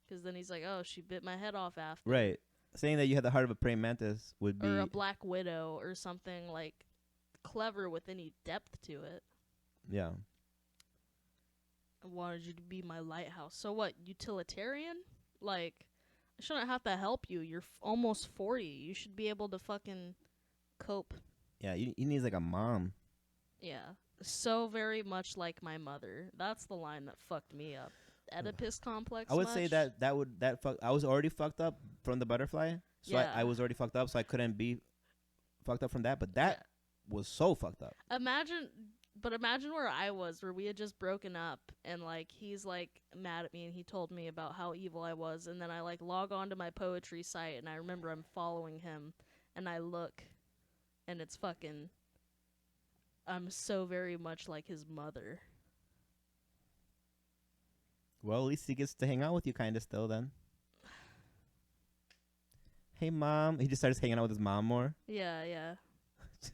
Because then he's like, oh, she bit my head off after. Right. Saying that you had the heart of a praying mantis would be Or a Black Widow or something, like, clever with any depth to it. yeah. I wanted you to be my lighthouse. So what, utilitarian? Like, I shouldn't have to help you. You're almost 40. You should be able to fucking cope. Yeah, he needs like a mom. Yeah. So very much like my mother. That's the line that fucked me up. Oedipus complex. I would much? say that fuck. I was already fucked up from the butterfly, so Yeah. I was already fucked up, so I couldn't be fucked up from that. But that was so fucked up. Imagine where I was, where we had just broken up, and like he's like mad at me, and he told me about how evil I was, and then I like log on to my poetry site, and I remember I'm following him, and I look, and it's fucking. I'm so very much like his mother. Well, at least he gets to hang out with you, kind of still. Then, hey mom, he just starts hanging out with his mom more. Yeah, yeah,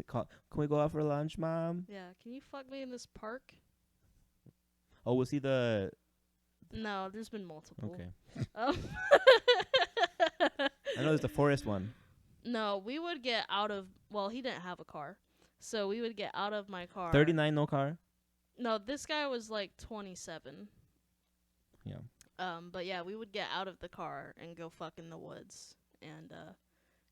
Can we go out for lunch, mom? yeah. Can you fuck me in this park? Oh, was he the? No, there's been multiple. Okay. Um, I know there's the forest one. No, we would get out of. Well, he didn't have a car, So we would get out of my car. 39, no car. No, this guy was like 27. Yeah. But yeah, we would get out of the car and go fuck in the woods and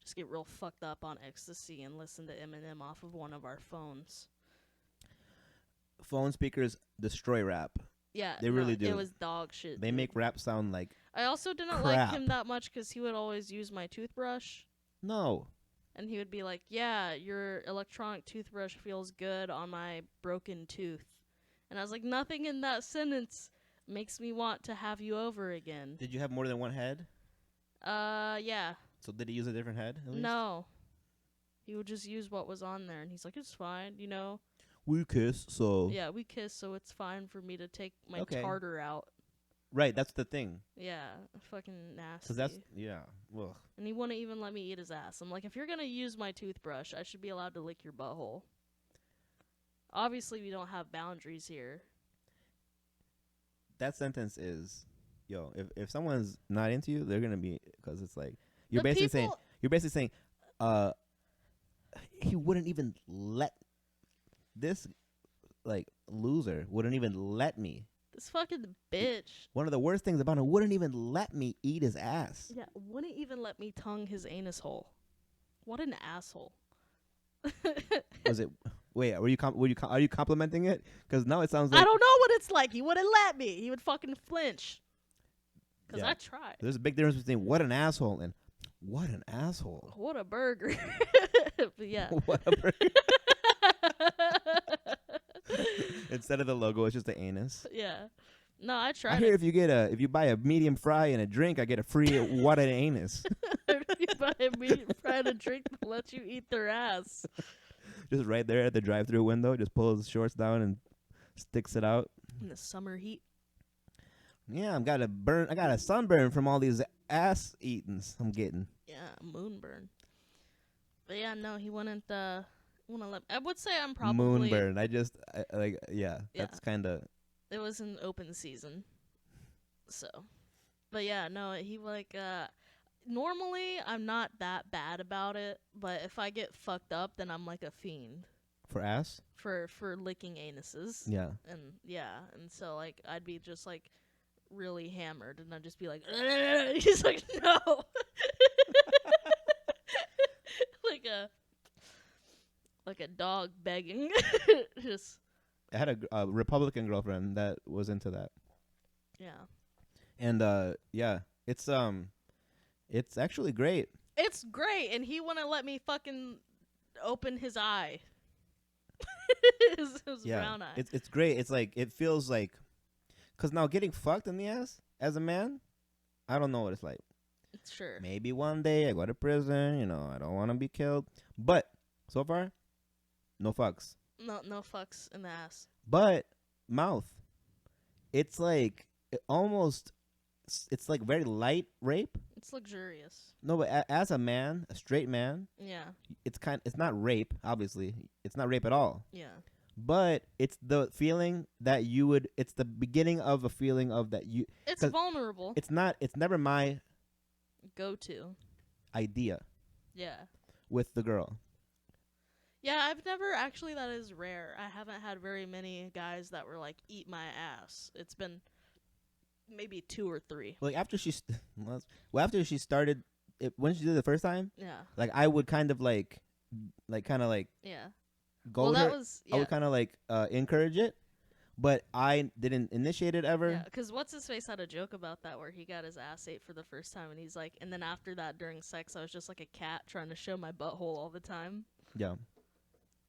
just get real fucked up on ecstasy and listen to Eminem off of one of our phones. Phone speakers destroy rap. Yeah, They really do. It was dog shit. They dude. make rap sound like I also didn't crap. like him that much because he would always use my toothbrush. no. And he would be like, yeah, your electronic toothbrush feels good on my broken tooth. And I was like, nothing in that sentence makes me want to have you over again. Did you have more than one head? Yeah. So did he use a different head? At least? No. He would just use what was on there. And he's like, it's fine, you know? We kiss, so. Yeah, we kiss, so it's fine for me to take my Okay. tartar out. Right, that's the thing. Yeah, fucking nasty. Because that's, yeah. Ugh. And he wouldn't even let me eat his ass. I'm like, if you're going to use my toothbrush, I should be allowed to lick your butthole. Obviously, we don't have boundaries here. That sentence is, yo, if someone's not into you, they're going to be, because it's like, you're The basically people- saying, he wouldn't even let, this, like, loser wouldn't even let me. This fucking bitch. One of the worst things about him, wouldn't even let me eat his ass. Yeah, wouldn't even let me tongue his anus hole. What an asshole. Was it? Wait, are you complimenting it? Because now it sounds like I don't know what it's like. He wouldn't let me. He would fucking flinch. Because Yeah. I tried. There's a big difference between what an asshole and what an asshole. What a burger. But yeah. What a burger. Instead of the logo, it's just the anus. Yeah. No, I I tried hear it. if you buy a medium fry and a drink, I get a free what an anus. You buy a meat fry and a drink to let you eat their ass. Just right there at the drive-through window, just pulls his shorts down and sticks it out. In the summer heat. Yeah, I got a sunburn from all these ass eatings I'm getting. Yeah, moonburn. But yeah, no, he wouldn't let. I would say I'm probably Moonburn. That's kind of. It was an open season. So. But yeah, no, he like normally I'm not that bad about it, but if I get fucked up then I'm like a fiend For ass? for licking anuses. Yeah. And so like I'd be just like really hammered and I'd just be like he's like no. like a dog begging. Just I had a Republican girlfriend that was into that. yeah. And it's actually great. It's great, and he wouldn't let me fucking open his eye. his brown eye. It's great. It's like it feels like, cause now getting fucked in the ass as a man, I don't know what it's like. Sure. Maybe one day I go to prison. I don't want to be killed. But so far, no fucks. No fucks in the ass. But mouth, it's like it's like very light rape. It's luxurious. No, but as a man, a straight man, Yeah. it's not rape. Obviously, it's not rape at all. Yeah. But it's the feeling that you would. It's the beginning of a feeling of that you. It's 'cause vulnerable. It's not. It's never my Go to. idea Yeah. with the girl. Yeah, I've never actually. That is rare. I haven't had very many guys that were like, "Eat my ass." It's been maybe 2 or 3. Like after she started it, when she did it the first time, Yeah. like I would kind of like Yeah. go Well, with that her. was I would kind of like encourage it, but I didn't initiate it ever. Yeah, because what's his face had a joke about that where he got his ass ate for the first time, and he's like, and then after that during sex, I was just like a cat trying to show my butthole all the time. Yeah.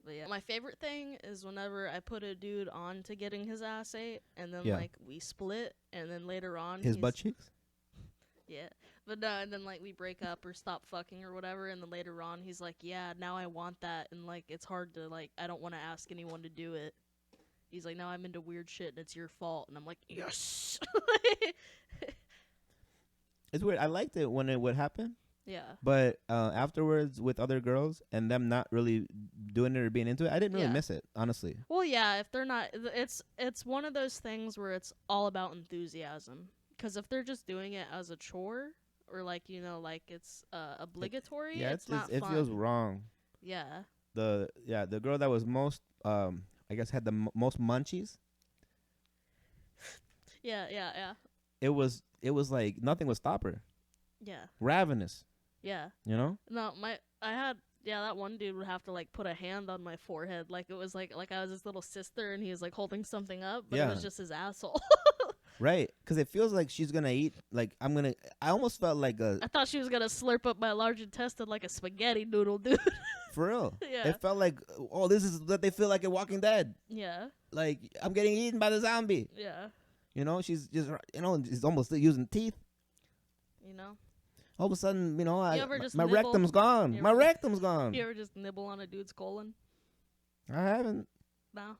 But yeah, my favorite thing is whenever I put a dude on to getting his ass ate, and then Yeah. like we split, and then later on His he's- butt cheeks. Yeah, but no, and then like we break up or stop fucking or whatever, and then later on he's like, yeah, now I want that, and like it's hard to like I don't want to ask anyone to do it. He's like, now I'm into weird shit and it's your fault, and I'm like, yes. It's weird. I liked it when it would happen, Yeah. but afterwards with other girls and them not really doing it or being into it, I didn't really Yeah. miss it, honestly. Well, yeah, if they're not, it's one of those things where it's all about enthusiasm. Because if they're just doing it as a chore or like like it's obligatory, Yeah, it's not it fun. feels wrong. Yeah, the girl that was most I guess had the most munchies. Yeah. It was like nothing would stop her. Yeah. Ravenous, Yeah. you know. No, that one dude would have to like put a hand on my forehead, like it was like I was his little sister, and he was like holding something up, but it was just his asshole. Right, because it feels like she's gonna eat. Like I almost felt like I thought she was gonna slurp up my large intestine like a spaghetti noodle, dude. for real. Yeah. It felt like, oh, this is what they feel like in Walking Dead. Yeah. Like I'm getting eaten by the zombie. Yeah. You know, she's just she's almost using teeth. You know. All of a sudden, my nibble? rectum's gone. My rectum's gone. You ever just nibble on a dude's colon? I haven't. No.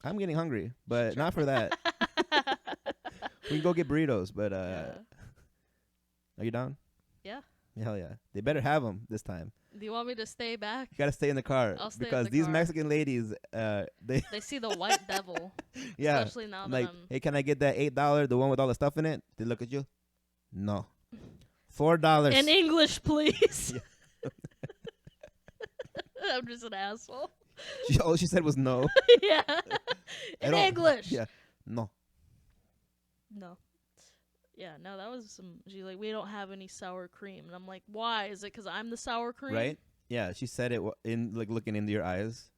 I'm getting hungry, but not for that. We can go get burritos, but Yeah. Are you down? Yeah. Hell yeah. They better have them this time. Do you want me to stay back? You gotta stay in the car I'll stay in because the these car. Mexican ladies, they They see the white devil. yeah, Especially now like, that I'm. hey, can I get that $8, the one with all the stuff in it? They look at you. No. $4. In English, please. I'm just an asshole. All she said was no. Yeah. I In don't- English. Yeah. No. No. Yeah, no, that was some. She's like, we don't have any sour cream, and I'm like, why? Is it because I'm the sour cream? Right? Yeah, she said it in like looking into your eyes.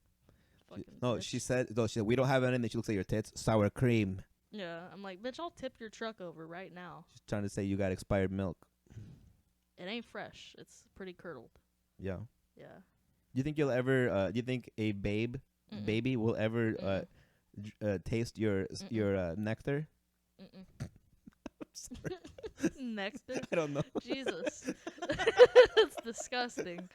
Fucking No, bitch. she said we don't have anything. She looks at your tits. Sour cream. Yeah, I'm like, bitch, I'll tip your truck over right now. She's trying to say you got expired milk. It ain't fresh. It's pretty curdled. Yeah. Yeah. Do you think you'll ever? Do you think a Mm-mm. baby will ever taste your nectar? Mm-mm. Nectar. I don't know. Jesus. That's disgusting.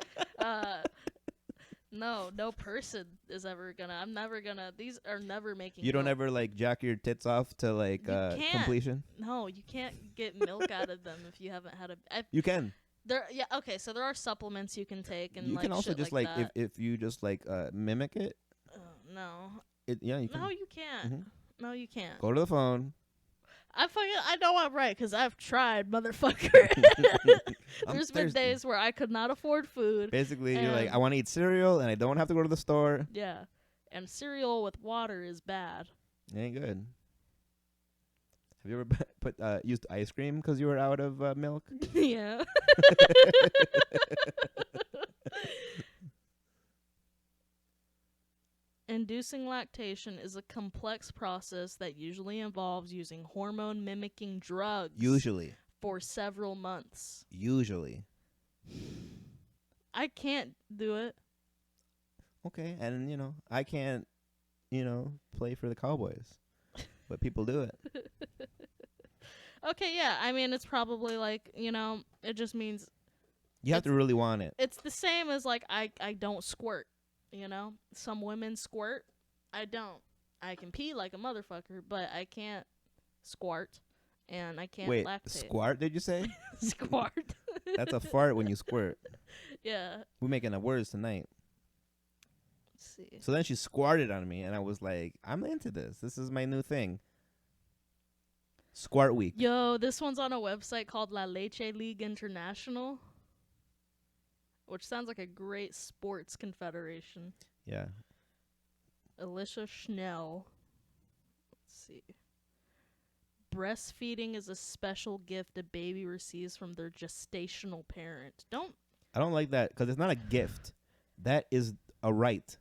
No person is ever gonna. I'm never gonna. These are never making. You don't milk. ever like jack your tits off to like You can't. completion. No, you can't get milk out of them if you haven't had a. You can. Yeah. Okay. So there are supplements you can take, and You like can also shit just like like that. if you just like mimic it. No. You can. No, you can't. Mhm. No, you can't. Go to the phone. I know I'm right because I've tried, motherfucker. I'm There's been thirsty. days where I could not afford food. Basically, you're like, and- I want to eat cereal and I don't have to go to the store. Yeah. And cereal with water is bad. It ain't good. Have you ever used ice cream because you were out of milk? Yeah. Inducing lactation is a complex process that usually involves using hormone mimicking drugs Usually. for several months. Usually. I can't do it. Okay, and I can't, play for the Cowboys, but people do it. Okay, yeah. I mean, it's probably like, it just means You have to really want it. it's the same as like I don't squirt, Some women squirt. I don't. I can pee like a motherfucker, but I can't squirt and I can't Wait, lactate. squirt? Did you say? Squirt. That's a fart when you squirt. Yeah. We're making up words tonight. Let's see. So then she squirted on me, and I was like, I'm into this. This is my new thing. Squirt week. Yo, this one's on a website called La Leche League International, which sounds like a great sports confederation. Yeah. Alicia Schnell. Let's see. Breastfeeding is a special gift a baby receives from their gestational parent. I don't like that because it's not a gift. That is a right,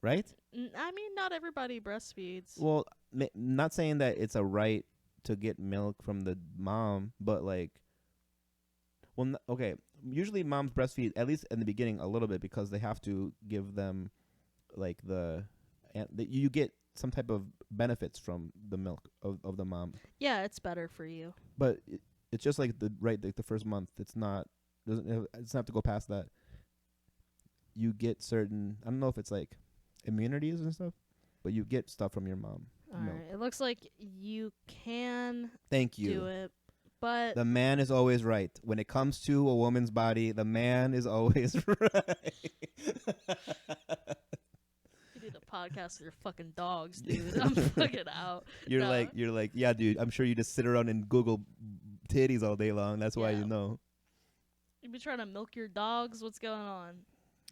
right? I mean, not everybody breastfeeds. Well, not saying that it's a right to get milk from the mom, but like, okay. Usually moms breastfeed, at least in the beginning, a little bit because they have to give them like you get some type of benefits from the milk of the mom. Yeah, it's better for you. But it's just like the first month. It's not have to go past that. You get certain, I don't know if it's like immunities and stuff, but you get stuff from your mom. All milk. right. It looks like you can Thank you. do it, but The man is always right. When it comes to a woman's body, the man is always right. you do the podcast with your fucking dogs, dude. I'm fucking out. You're No. like, yeah, dude, I'm sure you just sit around and Google titties all day long. That's why Yeah. you know. You be trying to milk your dogs? What's going on?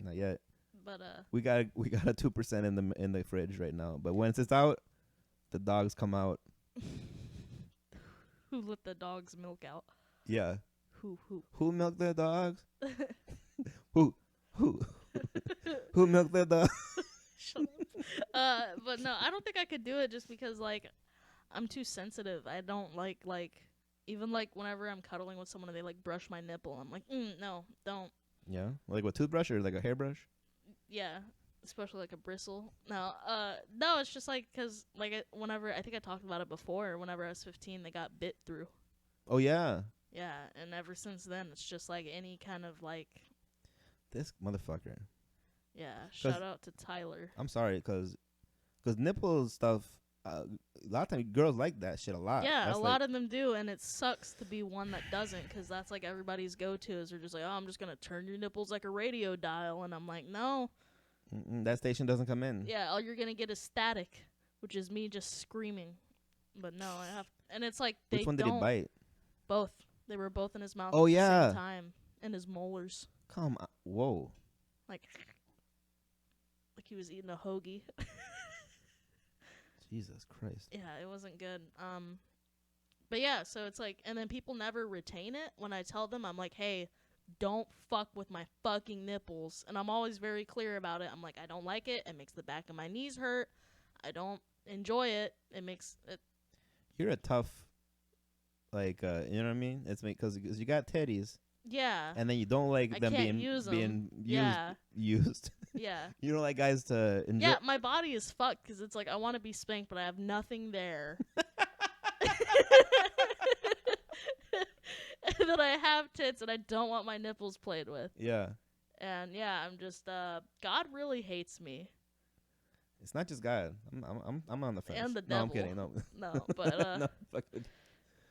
Not yet. But We got a 2% in the fridge right now. But once it's out, the dogs come out. who let the dog's milk out? Yeah. Who? Who milked the dogs? Who? Who milked the dogs? But no, I don't think I could do it just because like I'm too sensitive. I don't like even like whenever I'm cuddling with someone and they like brush my nipple, I'm like, no, don't. Yeah. Like with toothbrush or like a hairbrush? Yeah, especially like a bristle. No, it's just like because like whenever I think I talked about it before. Whenever I was 15, they got bit through. Oh yeah. Yeah, and ever since then, it's just like any kind of like. This motherfucker. Yeah, shout out to Tyler. I'm sorry, cause nipple stuff. A lot of times girls like that shit a lot. Yeah, That's a lot of them do, and it sucks to be one that doesn't, because that's like everybody's go-to is they're just like, oh, I'm just gonna turn your nipples like a radio dial, and I'm like, no. That station doesn't come in. Yeah, all you're gonna get is static, which is me just screaming. But no, I have, and it's like they Which one don't. did he bite? Both. They were both in his mouth. Oh at the yeah. same time, in his molars. Come on. Whoa. Like he was eating a hoagie. Jesus Christ. Yeah, it wasn't good. But yeah, so it's like, and then people never retain it. When I tell them, I'm like, hey, don't fuck with my fucking nipples. And I'm always very clear about it. I'm like, I don't like it. It makes the back of my knees hurt. I don't enjoy it. It makes it. You're a tough, like, you know what I mean? It's because you got teddies. Yeah. And then you don't like them being used. Yeah. Used. Yeah. You don't like guys to enjoy. Yeah, my body is fucked because it's like I want to be spanked, but I have nothing there. And then I have tits, and I don't want my nipples played with. Yeah. And yeah, I'm just God really hates me. It's not just God. I'm on the fence. And the No, I'm devil. kidding. No. No, but no, fuck it.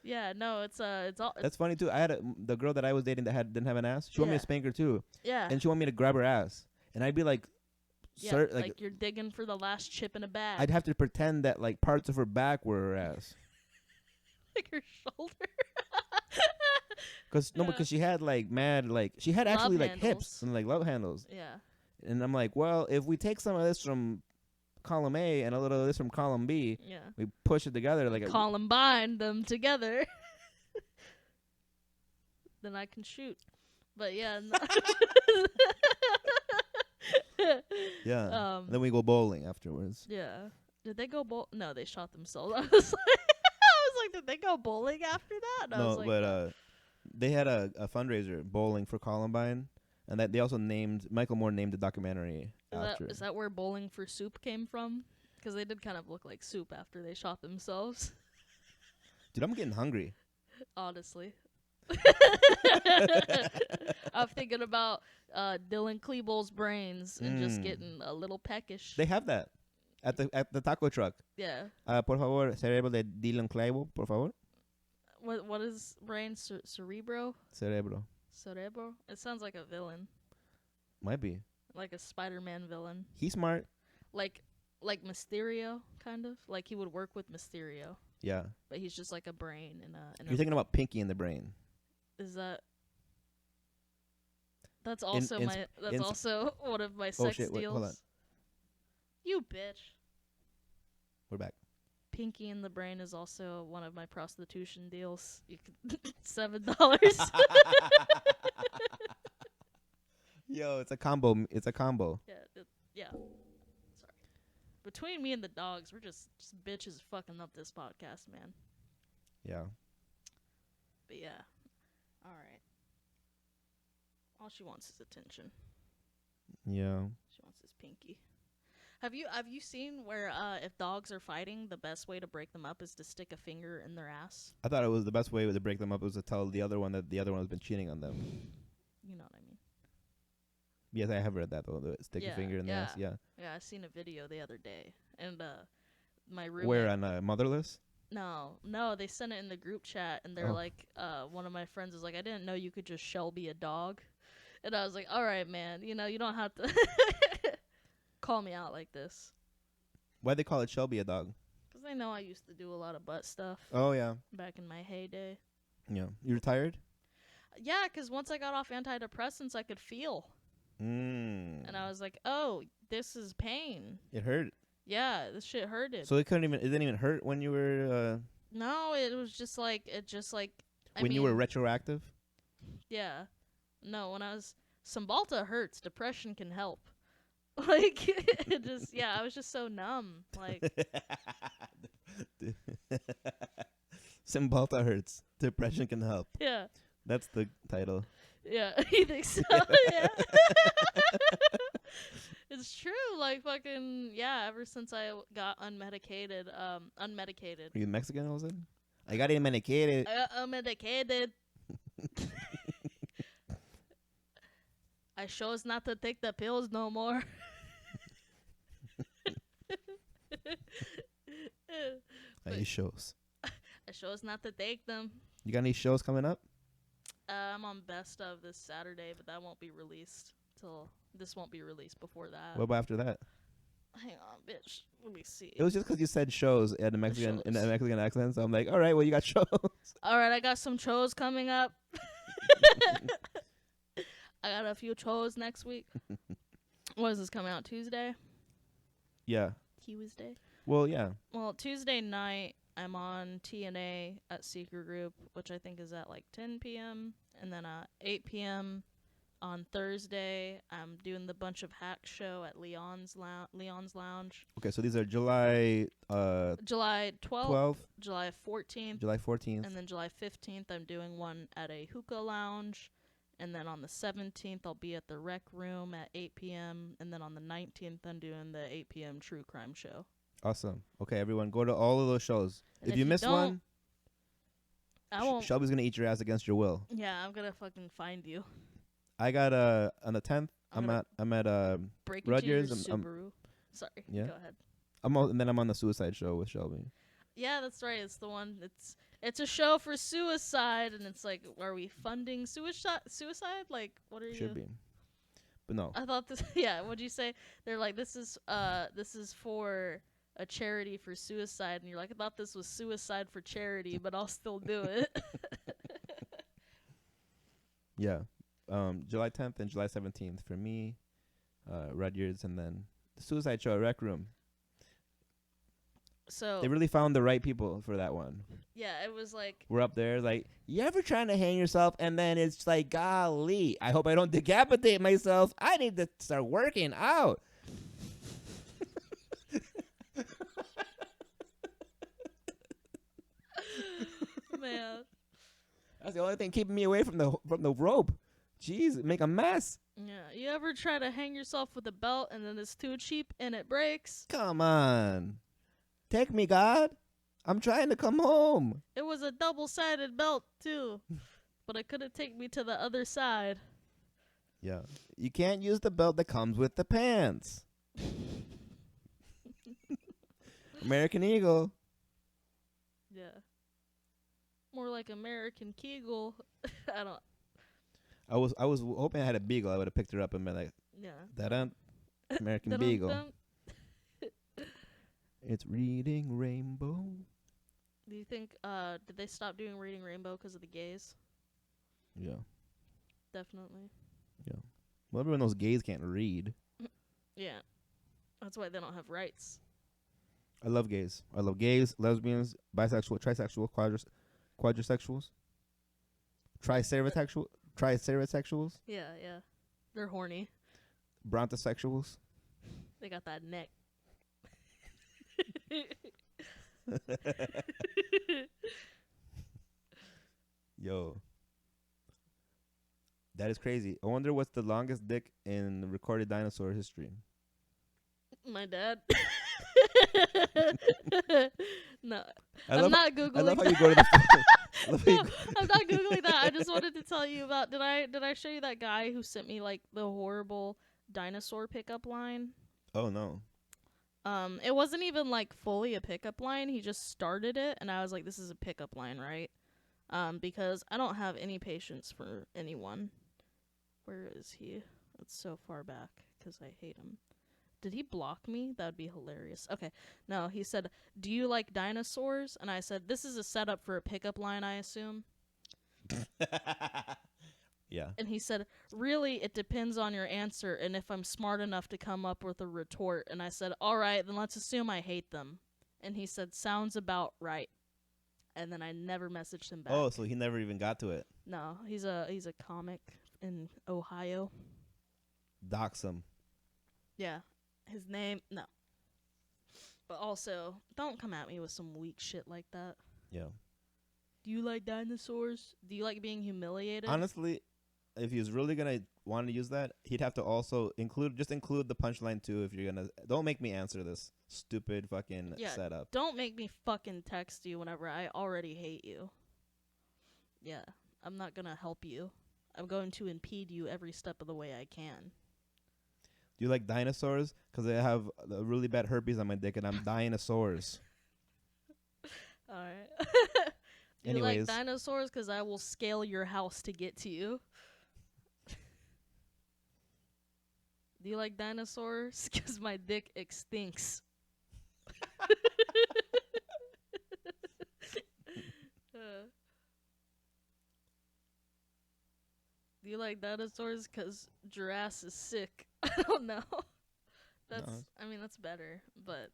yeah, no, it's all. That's funny too. I had the girl that I was dating that didn't have an ass. She wanted me Yeah. to spank her too, Yeah. and she wanted me to grab her ass, and I'd be like, Yeah, "Sir, like you're digging for the last chip in a bag. I'd have to pretend that like parts of her back were her ass, like her shoulder. because she had like mad like she had actually Love like hips handles. and like love handles, Yeah. and I'm like, well, if we take some of this from column A and a little of this from column B, Yeah. we push it together like Combine them together. Then I can shoot. But yeah. No. yeah. Then we go bowling afterwards. Yeah. Did they go bowl? No, they shot themselves. I was like, did they go bowling after that? And I was No, like, but they had a fundraiser bowling for Columbine, and that they also named Michael Moore named the documentary after. is that where Bowling for Soup came from? Because they did kind of look like soup after they shot themselves. Dude, I'm getting hungry. Honestly. I'm thinking about Dylan Klebold's brains and just getting a little peckish. They have that at the taco truck. Yeah. Por favor, cerebro de Dylan Klebold, por favor. What is brain? Cerebro? Cerebro. Cerebro? It sounds like a villain. Might be. Like a Spider-Man villain. He's smart. Like Mysterio, kind of. Like he would work with Mysterio. Yeah. But he's just like a brain in You're thinking about Pinky in the Brain. Is that? That's also also one of my sex shit, deals. wait, hold on. You bitch. We're back. Pinky in the Brain is also one of my prostitution deals. You could $7. Yo, it's a combo. It's a combo. Yeah. Sorry. Between me and the dogs, we're just bitches fucking up this podcast, man. Yeah. But yeah. All right. All she wants is attention. Yeah. She wants his pinky. Have you seen where if dogs are fighting, the best way to break them up is to stick a finger in their ass? I thought it was the best way to break them up was to tell the other one that the other one has been cheating on them. You know what I mean? Yes, I have read that though. The stick a finger in the ass. Yeah. Yeah, I seen a video the other day, and my roommate. Where on Motherless? No, they sent it in the group chat, and they're like, one of my friends is like, I didn't know you could just Shelby a dog, and I was like, all right, man, you don't have to call me out like this. Why'd they call it Shelby a dog? Because they know I used to do a lot of butt stuff. Oh yeah. Back in my heyday. Yeah. You retired? Yeah, because once I got off antidepressants, I could feel. And I was like, oh, this is pain. It hurt. Yeah, this shit hurted. So it didn't even hurt when you were No, it was just like you were retroactive. Yeah. No, when I was Cymbalta hurts. Depression can help. Like it just I was just so numb. Like Cymbalta hurts. Depression can help. yeah. That's the title. Yeah, you think so? Yeah. It's true. Like fucking ever since I got unmedicated. Are you Mexican all of a sudden? I got unmedicated. I got unmedicated. I chose not to take the pills no more. Any shows? I chose not to take them. You got any shows coming up? I'm on Best of this Saturday, but that won't be released till this won't be released before that. What about after that? Hang on, bitch. Let me see. It was just because you said shows in a Mexican accent, so I'm like, all right, well, you got shows. All right, I got some shows coming up. I got a few shows next week. What is this coming out Tuesday? Yeah. Tuesday. Well, yeah. Well, Tuesday night I'm on TNA at Seeker Group, which I think is at like 10 p.m. And then 8 p.m. on Thursday I'm doing the Bunch of Hacks show at Leon's Lounge. Okay, so these are July July 12th, July 14th, and then July 15th I'm doing one at a hookah lounge. And then on the 17th, I'll be at the Rec Room at 8 p.m. And then on the 19th, I'm doing the 8 p.m. True Crime show. Awesome. Okay, everyone, go to all of those shows. And if you miss one, I won't. Shelby's going to eat your ass against your will. Yeah, I'm going to fucking find you. I got, on the 10th, I'm at break Rutgers. Into your Subaru. Sorry, yeah. Go ahead. And then I'm on the Suicide Show with Shelby. Yeah, that's right. It's the one. It's a show for suicide, and it's like, are we funding suicide? Like, what are you? Should be, but no. I thought this. Yeah, what'd you say? They're like, this is for a charity for suicide, and you're like, I thought this was suicide for charity, but I'll still do it. Yeah, July 10th and July 17th for me, Rudyard's, and then the Suicide Show, Rec Room. So they really found the right people for that one. Yeah, it was like, we're up there like, you ever trying to hang yourself and then it's like, golly, I hope I don't decapitate myself. I need to start working out. Man, that's the only thing keeping me away from the rope. Jeez, make a mess. Yeah, you ever try to hang yourself with a belt and then it's too cheap and it breaks? Come on. Take me, God. I'm trying to come home. It was a double-sided belt, too. But it couldn't take me to the other side. Yeah. You can't use the belt that comes with the pants. American Eagle. Yeah. More like American Kegel. I was hoping I had a beagle. I would have picked her up and been like, yeah. Da-dun. American Beagle. It's Reading Rainbow. Do you think, did they stop doing Reading Rainbow because of the gays? Yeah. Definitely. Yeah. Well, everyone knows gays can't read. Yeah. That's why they don't have rights. I love gays. I love gays, lesbians, bisexual, trisexual, quadrisexuals, triceratops. Yeah, yeah. They're horny. Brontosexuals. They got that neck. Yo, that is crazy. I wonder what's the longest dick in recorded dinosaur history. My dad. No, I'm not Googling. I love how you go to the. No, I'm not Googling that. I just wanted to tell you about. Did I show you that guy who sent me like the horrible dinosaur pickup line? Oh no. It wasn't even like fully a pickup line. He just started it, and I was like, "This is a pickup line, right?" Because I don't have any patience for anyone. Where is he? It's so far back because I hate him. Did he block me? That would be hilarious. Okay, no, he said, "Do you like dinosaurs?" And I said, "This is a setup for a pickup line, I assume." Yeah. And he said, really, it depends on your answer and if I'm smart enough to come up with a retort. And I said, all right, then let's assume I hate them. And he said, sounds about right. And then I never messaged him back. Oh, so he never even got to it. No, he's a comic in Ohio. Dox him. Yeah. His name, no. But also, don't come at me with some weak shit like that. Yeah. Do you like dinosaurs? Do you like being humiliated? Honestly, if he was really gonna want to use that, he'd have to also include the punchline too. If you're gonna, don't make me answer this stupid fucking setup. Don't make me fucking text you whenever I already hate you. Yeah, I'm not gonna help you. I'm going to impede you every step of the way I can. Do you like dinosaurs? Because I have a really bad herpes on my dick and I'm dinosaurs. Alright. Do Anyways. you like dinosaurs? Because I will scale your house to get to you. Do you like dinosaurs? Because my dick extinks. Do you like dinosaurs? Because Jurassic is sick. I don't know. That's better. But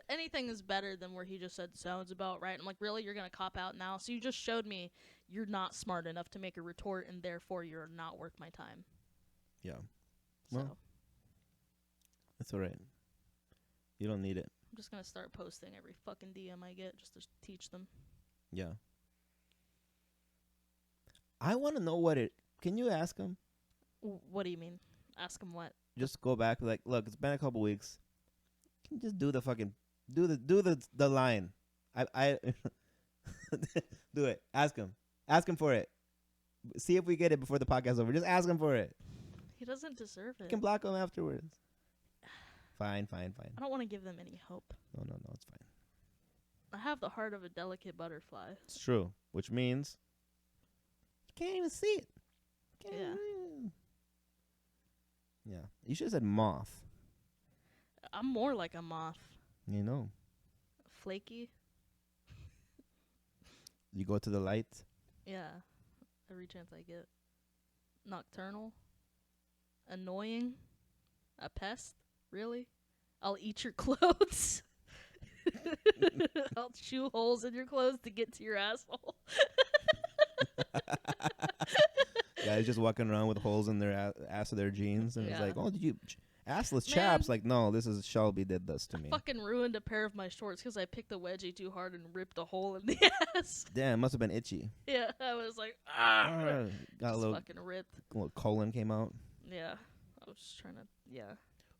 anything is better than where he just said, sounds about right. I'm like, really? You're going to cop out now? So you just showed me you're not smart enough to make a retort, and therefore you're not worth my time. Yeah. So Well, that's all right. You don't need it. I'm just going to start posting every fucking DM I get just to teach them. Yeah. I want to know what it... Can you ask him? What do you mean? Ask him what? Just go back, like, look, it's been a couple weeks. Can you just do the fucking... Do the line. I do it. Ask him. Ask him for it. See if we get it before the podcast's over. Just ask him for it. He doesn't deserve it. You can block him afterwards. Fine. I don't want to give them any hope. No, it's fine. I have the heart of a delicate butterfly. It's true. Which means you can't even see it. Yeah. You should have said moth. I'm more like a moth. You know. Flaky. You go to the light. Yeah. Every chance I get. Nocturnal. Annoying. A pest. Really? I'll eat your clothes. I'll chew holes in your clothes to get to your asshole. Guys just walking around with holes in their ass of their jeans, and it's like, oh, did you assless chaps? Like, no, this is Shelby did this to me. Fucking ruined a pair of my shorts because I picked a wedgie too hard and ripped a hole in the ass. Damn, it must have been itchy. Yeah, I was like, got a little fucking ripped. Little colon came out. Yeah, I was just trying to. Yeah.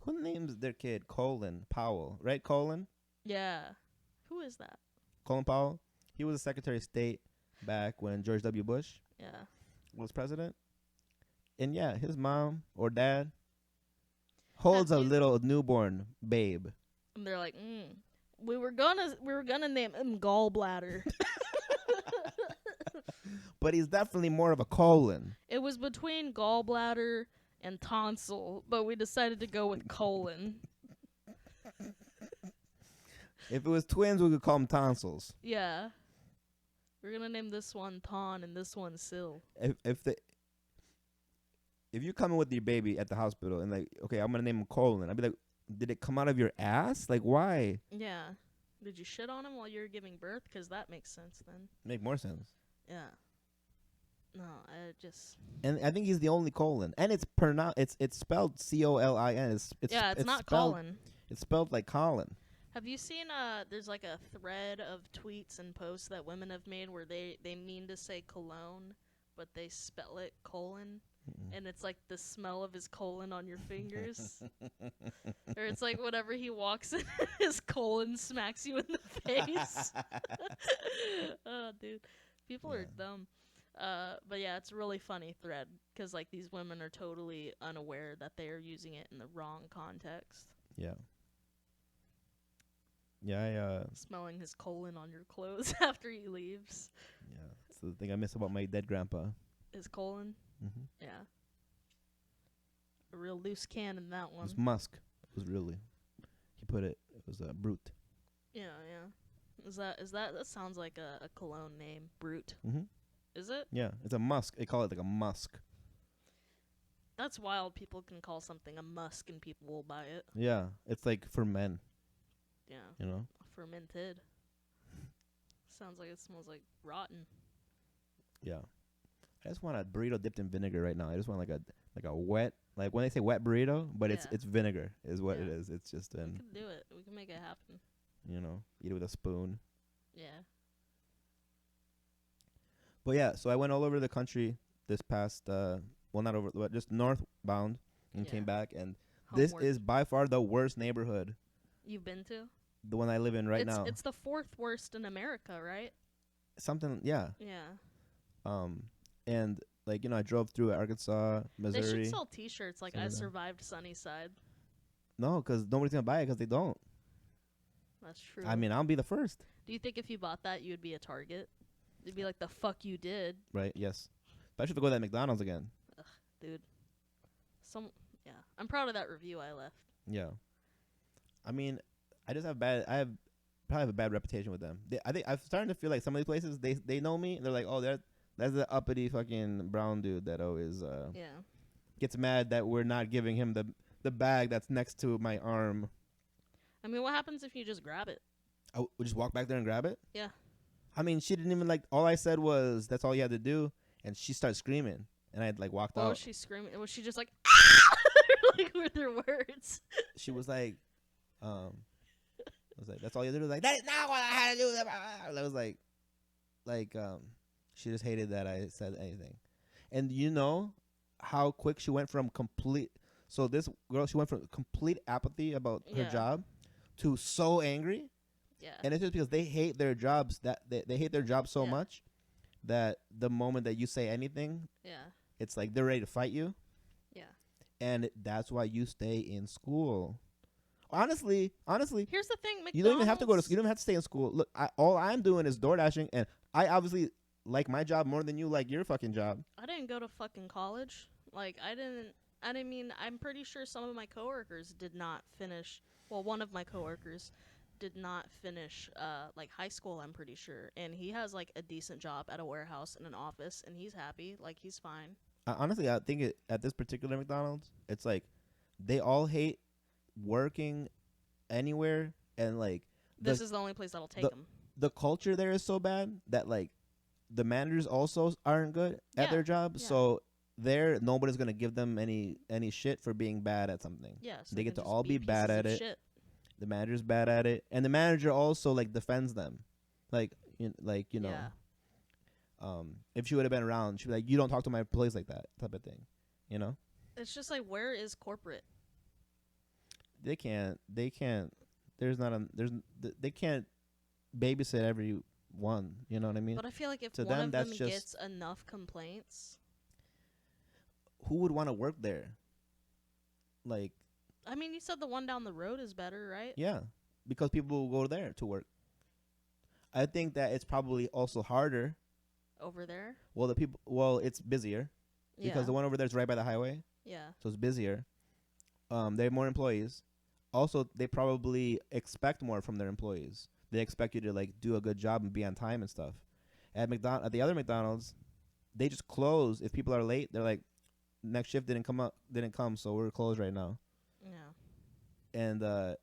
Who names their kid Colin Powell? Right, Colin? Yeah. Who is that? Colin Powell. He was the Secretary of State back when George W. Bush was president. And yeah, his mom or dad holds a little newborn babe. And they're like, we were gonna name him Gallbladder. But he's definitely more of a colon. It was between gallbladder and tonsil, but we decided to go with colon. If it was twins, we could call them tonsils. Yeah. We're gonna name this one Ton and this one Sil. If you come in with your baby at the hospital and like, okay, I'm gonna name him Colin, I'd be like, did it come out of your ass? Like, why? Yeah. Did you shit on him while you were giving birth? Because that makes sense then. Make more sense. Yeah. No, I just. And I think he's the only Colin, and it's it's spelled Colin. It's not spelled, Colin. It's spelled like Colin. Have you seen there's like a thread of tweets and posts that women have made where they mean to say cologne, but they spell it colon, and it's like the smell of his colon on your fingers. Or it's like whenever he walks in, his colon smacks you in the face. Oh, dude. People are dumb. But yeah, it's a really funny thread because like these women are totally unaware that they are using it in the wrong context. Yeah. Yeah, smelling his colon on your clothes after he leaves. Yeah, that's the thing I miss about my dead grandpa. His colon? Mm-hmm. Yeah. A real loose cannon, that one. It was musk. It was really. He put it. It was Brute. Yeah. Is that sounds like a cologne name, Brute. Mm-hmm. Is it? Yeah, it's a musk. They call it like a musk. That's wild. People can call something a musk and people will buy it. Yeah, it's like for men, Yeah. you know. Fermented. Sounds like it smells like rotten. Yeah. I just want a burrito dipped in vinegar right now. I just want like a wet, like when they say wet burrito, but Yeah. it's vinegar is what it Yeah. is. It's just We an, can do it. We can make it happen. you know, eat it with a spoon. Yeah. But yeah, so I went all over the country this past well, not over, but just northbound and Yeah. came back, and this Homework. is by far the worst neighborhood, You've been to? the one I live in right now. It's the fourth worst in America, right? Something, yeah. Yeah. And like, you know, I drove through Arkansas, They Missouri. should sell T-shirts like Some "I of them. survived Sunnyside." No, because nobody's gonna buy it because they don't. That's true. I mean, I'll be the first, do you think if you bought that, you would be a target? You'd be like, "The fuck you did, right? Yes. But I should go to that McDonald's again. dude." Yeah. I'm proud of that review I left. Yeah. I mean, I probably have a bad reputation with them. I think I'm starting to feel like some of these places they know me. They're like, oh, that's the uppity fucking brown dude that always Yeah. gets mad that we're not giving him the bag that's next to my arm. I mean, what happens if you just grab it? I would just walk back there and grab it. Yeah. I mean, she didn't even all I said was that's all you had to do, and she started screaming, and I walked What out. was she screaming? Was she just like, like with her words? She was like, I was like, that's all you had to do. Like, that is not what I had to do. I was like, she just hated that I said anything. And you know how quick she went from complete. So this girl, she went from complete apathy about her Yeah. job to so angry. Yeah. And it's just because they hate their jobs, that they hate their job so Yeah. much that the moment that you say anything, Yeah. it's like they're ready to fight you. Yeah. And that's why you stay in school. Honestly, Here's the thing, McDonald's. you don't even have to go to. You don't have to stay in school. Look, all I'm doing is door dashing, and I obviously like my job more than you like your fucking job. I didn't go to fucking college. Like, I mean, I'm pretty sure some of my coworkers did not finish. Well, one of my coworkers did not finish like high school, I'm pretty sure, and he has like a decent job at a warehouse in an office, and he's happy. Like, he's fine. Honestly, I think at this particular McDonald's, it's like they all hate working anywhere, and like This is the only place that'll take him. the culture there is so bad that like the managers also aren't good at Yeah, their job. yeah. So there, nobody's gonna give them any shit for being bad at something. Yeah, so they get can to just all be bad pieces at of it. shit. The manager's bad at it, and the manager also like defends them, like you know. Yeah. If she would have been around, she'd be like, "You don't talk to my employees like that," type of thing, you know. It's just like, where is corporate? They can't. They can't babysit everyone. You know what I mean? But I feel like if To one them, of that's them just- gets enough complaints, Who would want to work there? Like, I mean, you said the one down the road is better, right? yeah, because people will go there to work. I think that it's probably also harder. Over there. Well, it's busier Yeah. because the one over there is right by the highway, Yeah. so it's busier. They have more employees. Also, they probably expect more from their employees. They expect you to like do a good job and be on time and stuff. At the other McDonald's, they just close if people are late. They're like, next shift didn't come, so we're closed right now. Yeah. And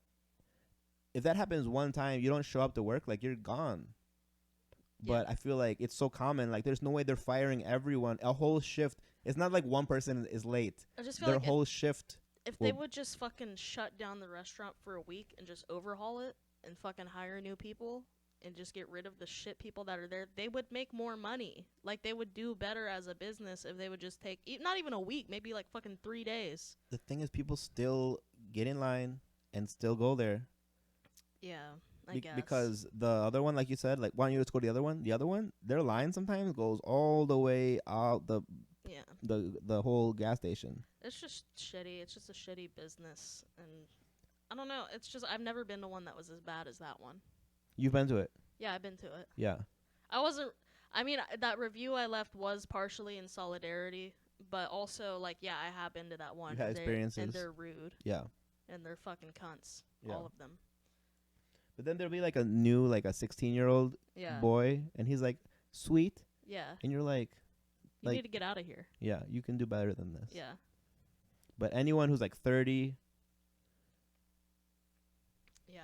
if that happens one time, you don't show up to work, like you're gone. But Yeah. I feel like it's so common. Like there's no way they're firing everyone. A whole shift. It's not like one person is late. I just feel Their like whole shift. if they will- would just fucking shut down the restaurant for a week and just overhaul it and fucking hire new people and just get rid of the shit people that are there, they would make more money. Like, they would do better as a business if they would just take not even a week, maybe like fucking 3 days. The thing is, people still get in line and still go there. Yeah, I guess. Because the other one, like you said, like why don't you just go to the other one? The other one, their line sometimes goes all the way out Yeah. the whole gas station. It's just shitty. It's just a shitty business. And I don't know. It's just, I've never been to one that was as bad as that one. You've been to it, Yeah, I've been to it. yeah. I mean, that review I left was partially in solidarity, but also, like, yeah, I have been to that one. You had and experiences. they're rude. Yeah. And they're fucking cunts. Yeah. All of them. But then there'll be like a 16-year-old Yeah. boy, and he's like sweet, Yeah. and you're like, You need to get out of here. yeah, you can do better than this. Yeah. But anyone who's like 30, Yeah.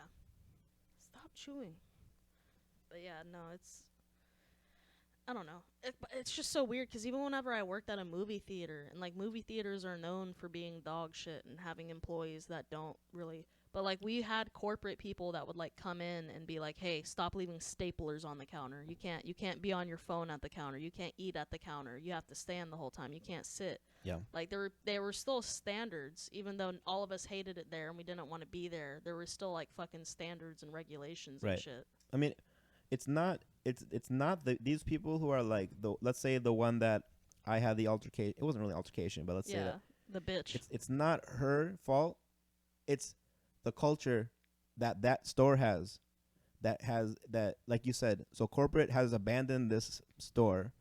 Stop chewing. But yeah, no, it's I don't know. It's just so weird because even whenever I worked at a movie theater, and like movie theaters are known for being dog shit and having employees that don't really. But like we had corporate people that would like come in and be like, "Hey, stop leaving staplers on the counter. You can't be on your phone at the counter. You can't eat at the counter. You have to stand the whole time. You can't sit." yeah, Like there were still standards, even though all of us hated it there and we didn't want to be there. There were still like fucking standards and regulations and right. shit. I mean, it's not these people who are like the, let's say the one that I had the altercation. It wasn't really altercation, but let's say Yeah, that the bitch. it's not her fault. It's the culture that store has, that like you said. So corporate has abandoned this store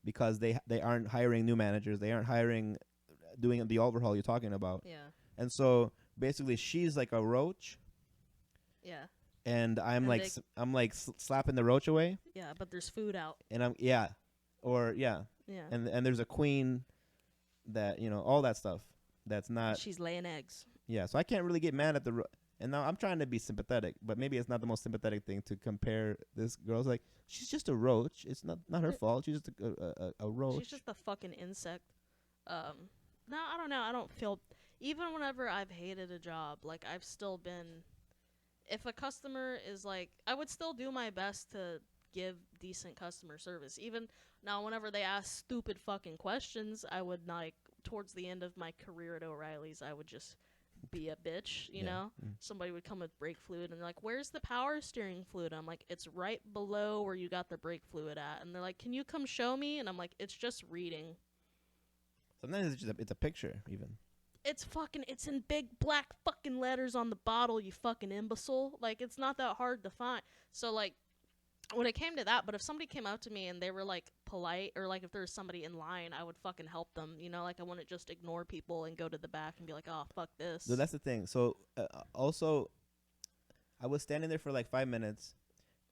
because they aren't hiring new managers. They aren't hiring, doing the overhaul you're talking about. Yeah, And so basically, she's like a roach, yeah, and I'm And like they- I'm like slapping the roach away, yeah. But there's food out. and I'm yeah, or yeah, Yeah, and there's a queen that, all that stuff. That's not she's laying eggs. yeah. So I can't really get mad at the. And now I'm trying to be sympathetic, but maybe it's not the most sympathetic thing to compare this girl's like she's just a roach. It's not her fault. She's just a roach. She's just a fucking insect. No, I don't know. I don't feel. Even whenever I've hated a job, like I've still been. If a customer is like, I would still do my best to give decent customer service. Even now, whenever they ask stupid fucking questions, I would like towards the end of my career at O'Reilly's, I would just be a bitch, you Yeah. know? Somebody would come with brake fluid and they're like, "Where's the power steering fluid?" I'm like, "It's right below where you got the brake fluid at." And they're like, "Can you come show me?" And I'm like, "It's just reading." Sometimes it's a picture even. It's in big black fucking letters on the bottle, you fucking imbecile. Like, it's not that hard to find. So, like, when it came to that, but if somebody came up to me and they were, like, polite, or, like, if there was somebody in line, I would fucking help them, you know? Like, I wouldn't just ignore people and go to the back and be like, "Oh, fuck this." So that's the thing. So also, I was standing there for like 5 minutes,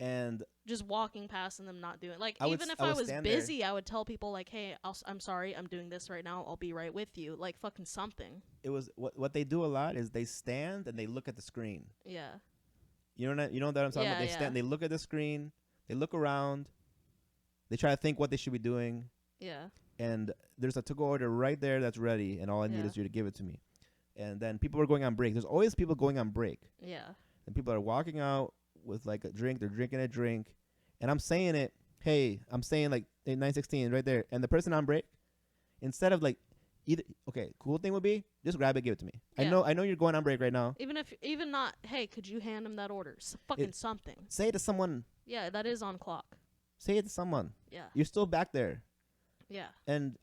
and Just walking past and them not doing like, I would even s- if I I would was stand there. busy, I would tell people like, "Hey, I'm sorry, I'm doing this right now. I'll be right with you." Like, fucking something. it was what they do a lot is they stand and they look at the screen. Yeah. You know what I'm talking about? Yeah, They yeah. stand, they look at the screen, they look around, they try to think what they should be doing, Yeah. and there's a to-go order right there that's ready, and all I need Yeah. is you to give it to me. And then people are going on break. There's always people going on break, Yeah. and people are walking out with like a drink. They're drinking a drink, and I'm saying it. Hey, I'm saying like 916 right there, and the person on break, instead of like either cool thing would be just grab it, give it to me. Yeah. I know you're going on break right now. Even not, "Hey, could you hand him that order?" Fucking something. Say it to someone. Yeah, that is on clock. Say it to someone. Yeah. You're still back there. Yeah. And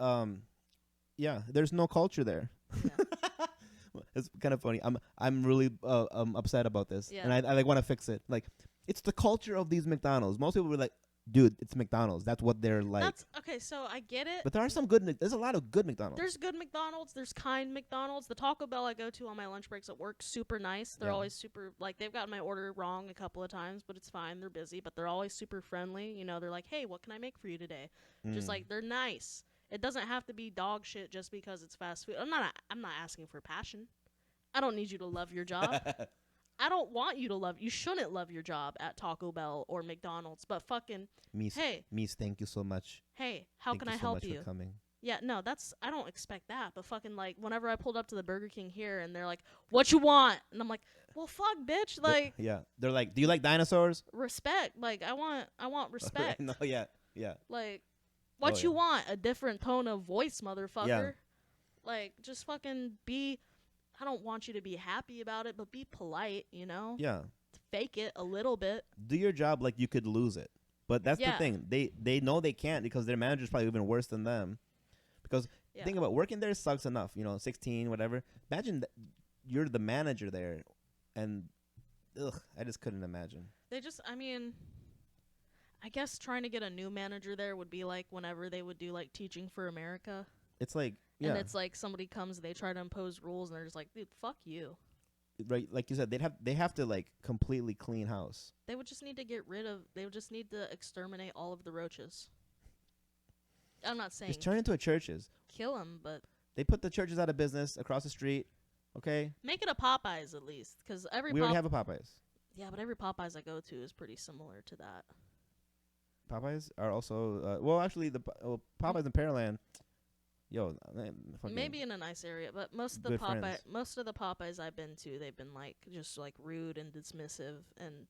yeah, there's no culture there. Yeah. It's kind of funny. I'm really upset about this, Yeah. and I like want to fix it. Like, it's the culture of these McDonald's. Most people were like, "Dude, it's McDonald's. That's what they're like." That's okay, so I get it. But there are some good. There's a lot of good McDonald's. There's good McDonald's, there's kind McDonald's. The Taco Bell I go to on my lunch breaks at work, super nice. They're Yeah. always super, like, they've gotten my order wrong a couple of times, but it's fine. They're busy, but they're always super friendly. You know, they're like, "Hey, what can I make for you today?" Just like, they're nice. It doesn't have to be dog shit just because it's fast food. I'm not asking for passion. I don't need you to love your job. I don't want you to love. You shouldn't love your job at Taco Bell or McDonald's. But fucking, Miss, hey, Miss, thank you so much. hey, how Thank can you I so help much you? for coming. Yeah, no, I don't expect that. But fucking, like, whenever I pulled up to the Burger King here and they're like, "What you want?" And I'm like, "Well, fuck, bitch. Like, Yeah, they're like, "Do you like dinosaurs?" respect. Like, I want respect. No, yeah. Like, what Oh, you yeah. want? A different tone of voice, motherfucker. Yeah. Like, just fucking be. I don't want you to be happy about it, but be polite, you know? Yeah. Fake it a little bit. Do your job like you could lose it. But that's the Yeah. thing. They know they can't because their manager's probably even worse than them. Because Yeah. think about working there sucks enough, 16, whatever. Imagine that you're the manager there, and I just couldn't imagine. I guess trying to get a new manager there would be like whenever they would do like Teaching for America. It's like, yeah, And it's like somebody comes, they try to impose rules, and they're just like, "Dude, fuck you." right. Like you said, they have to like completely clean house. They would just need to they would just need to exterminate all of the roaches. I'm not saying Just turn into a churches. kill them, but They put the churches out of business across the street. Okay, Make it a Popeyes at least, because every we already have a Popeyes. yeah, but every Popeyes I go to is pretty similar to that. Popeyes are also well, actually, Popeyes in Pearland. Yo, fucking Maybe in a nice area, but most of the good friends. most of the Popeyes I've been to, they've been like just like rude and dismissive and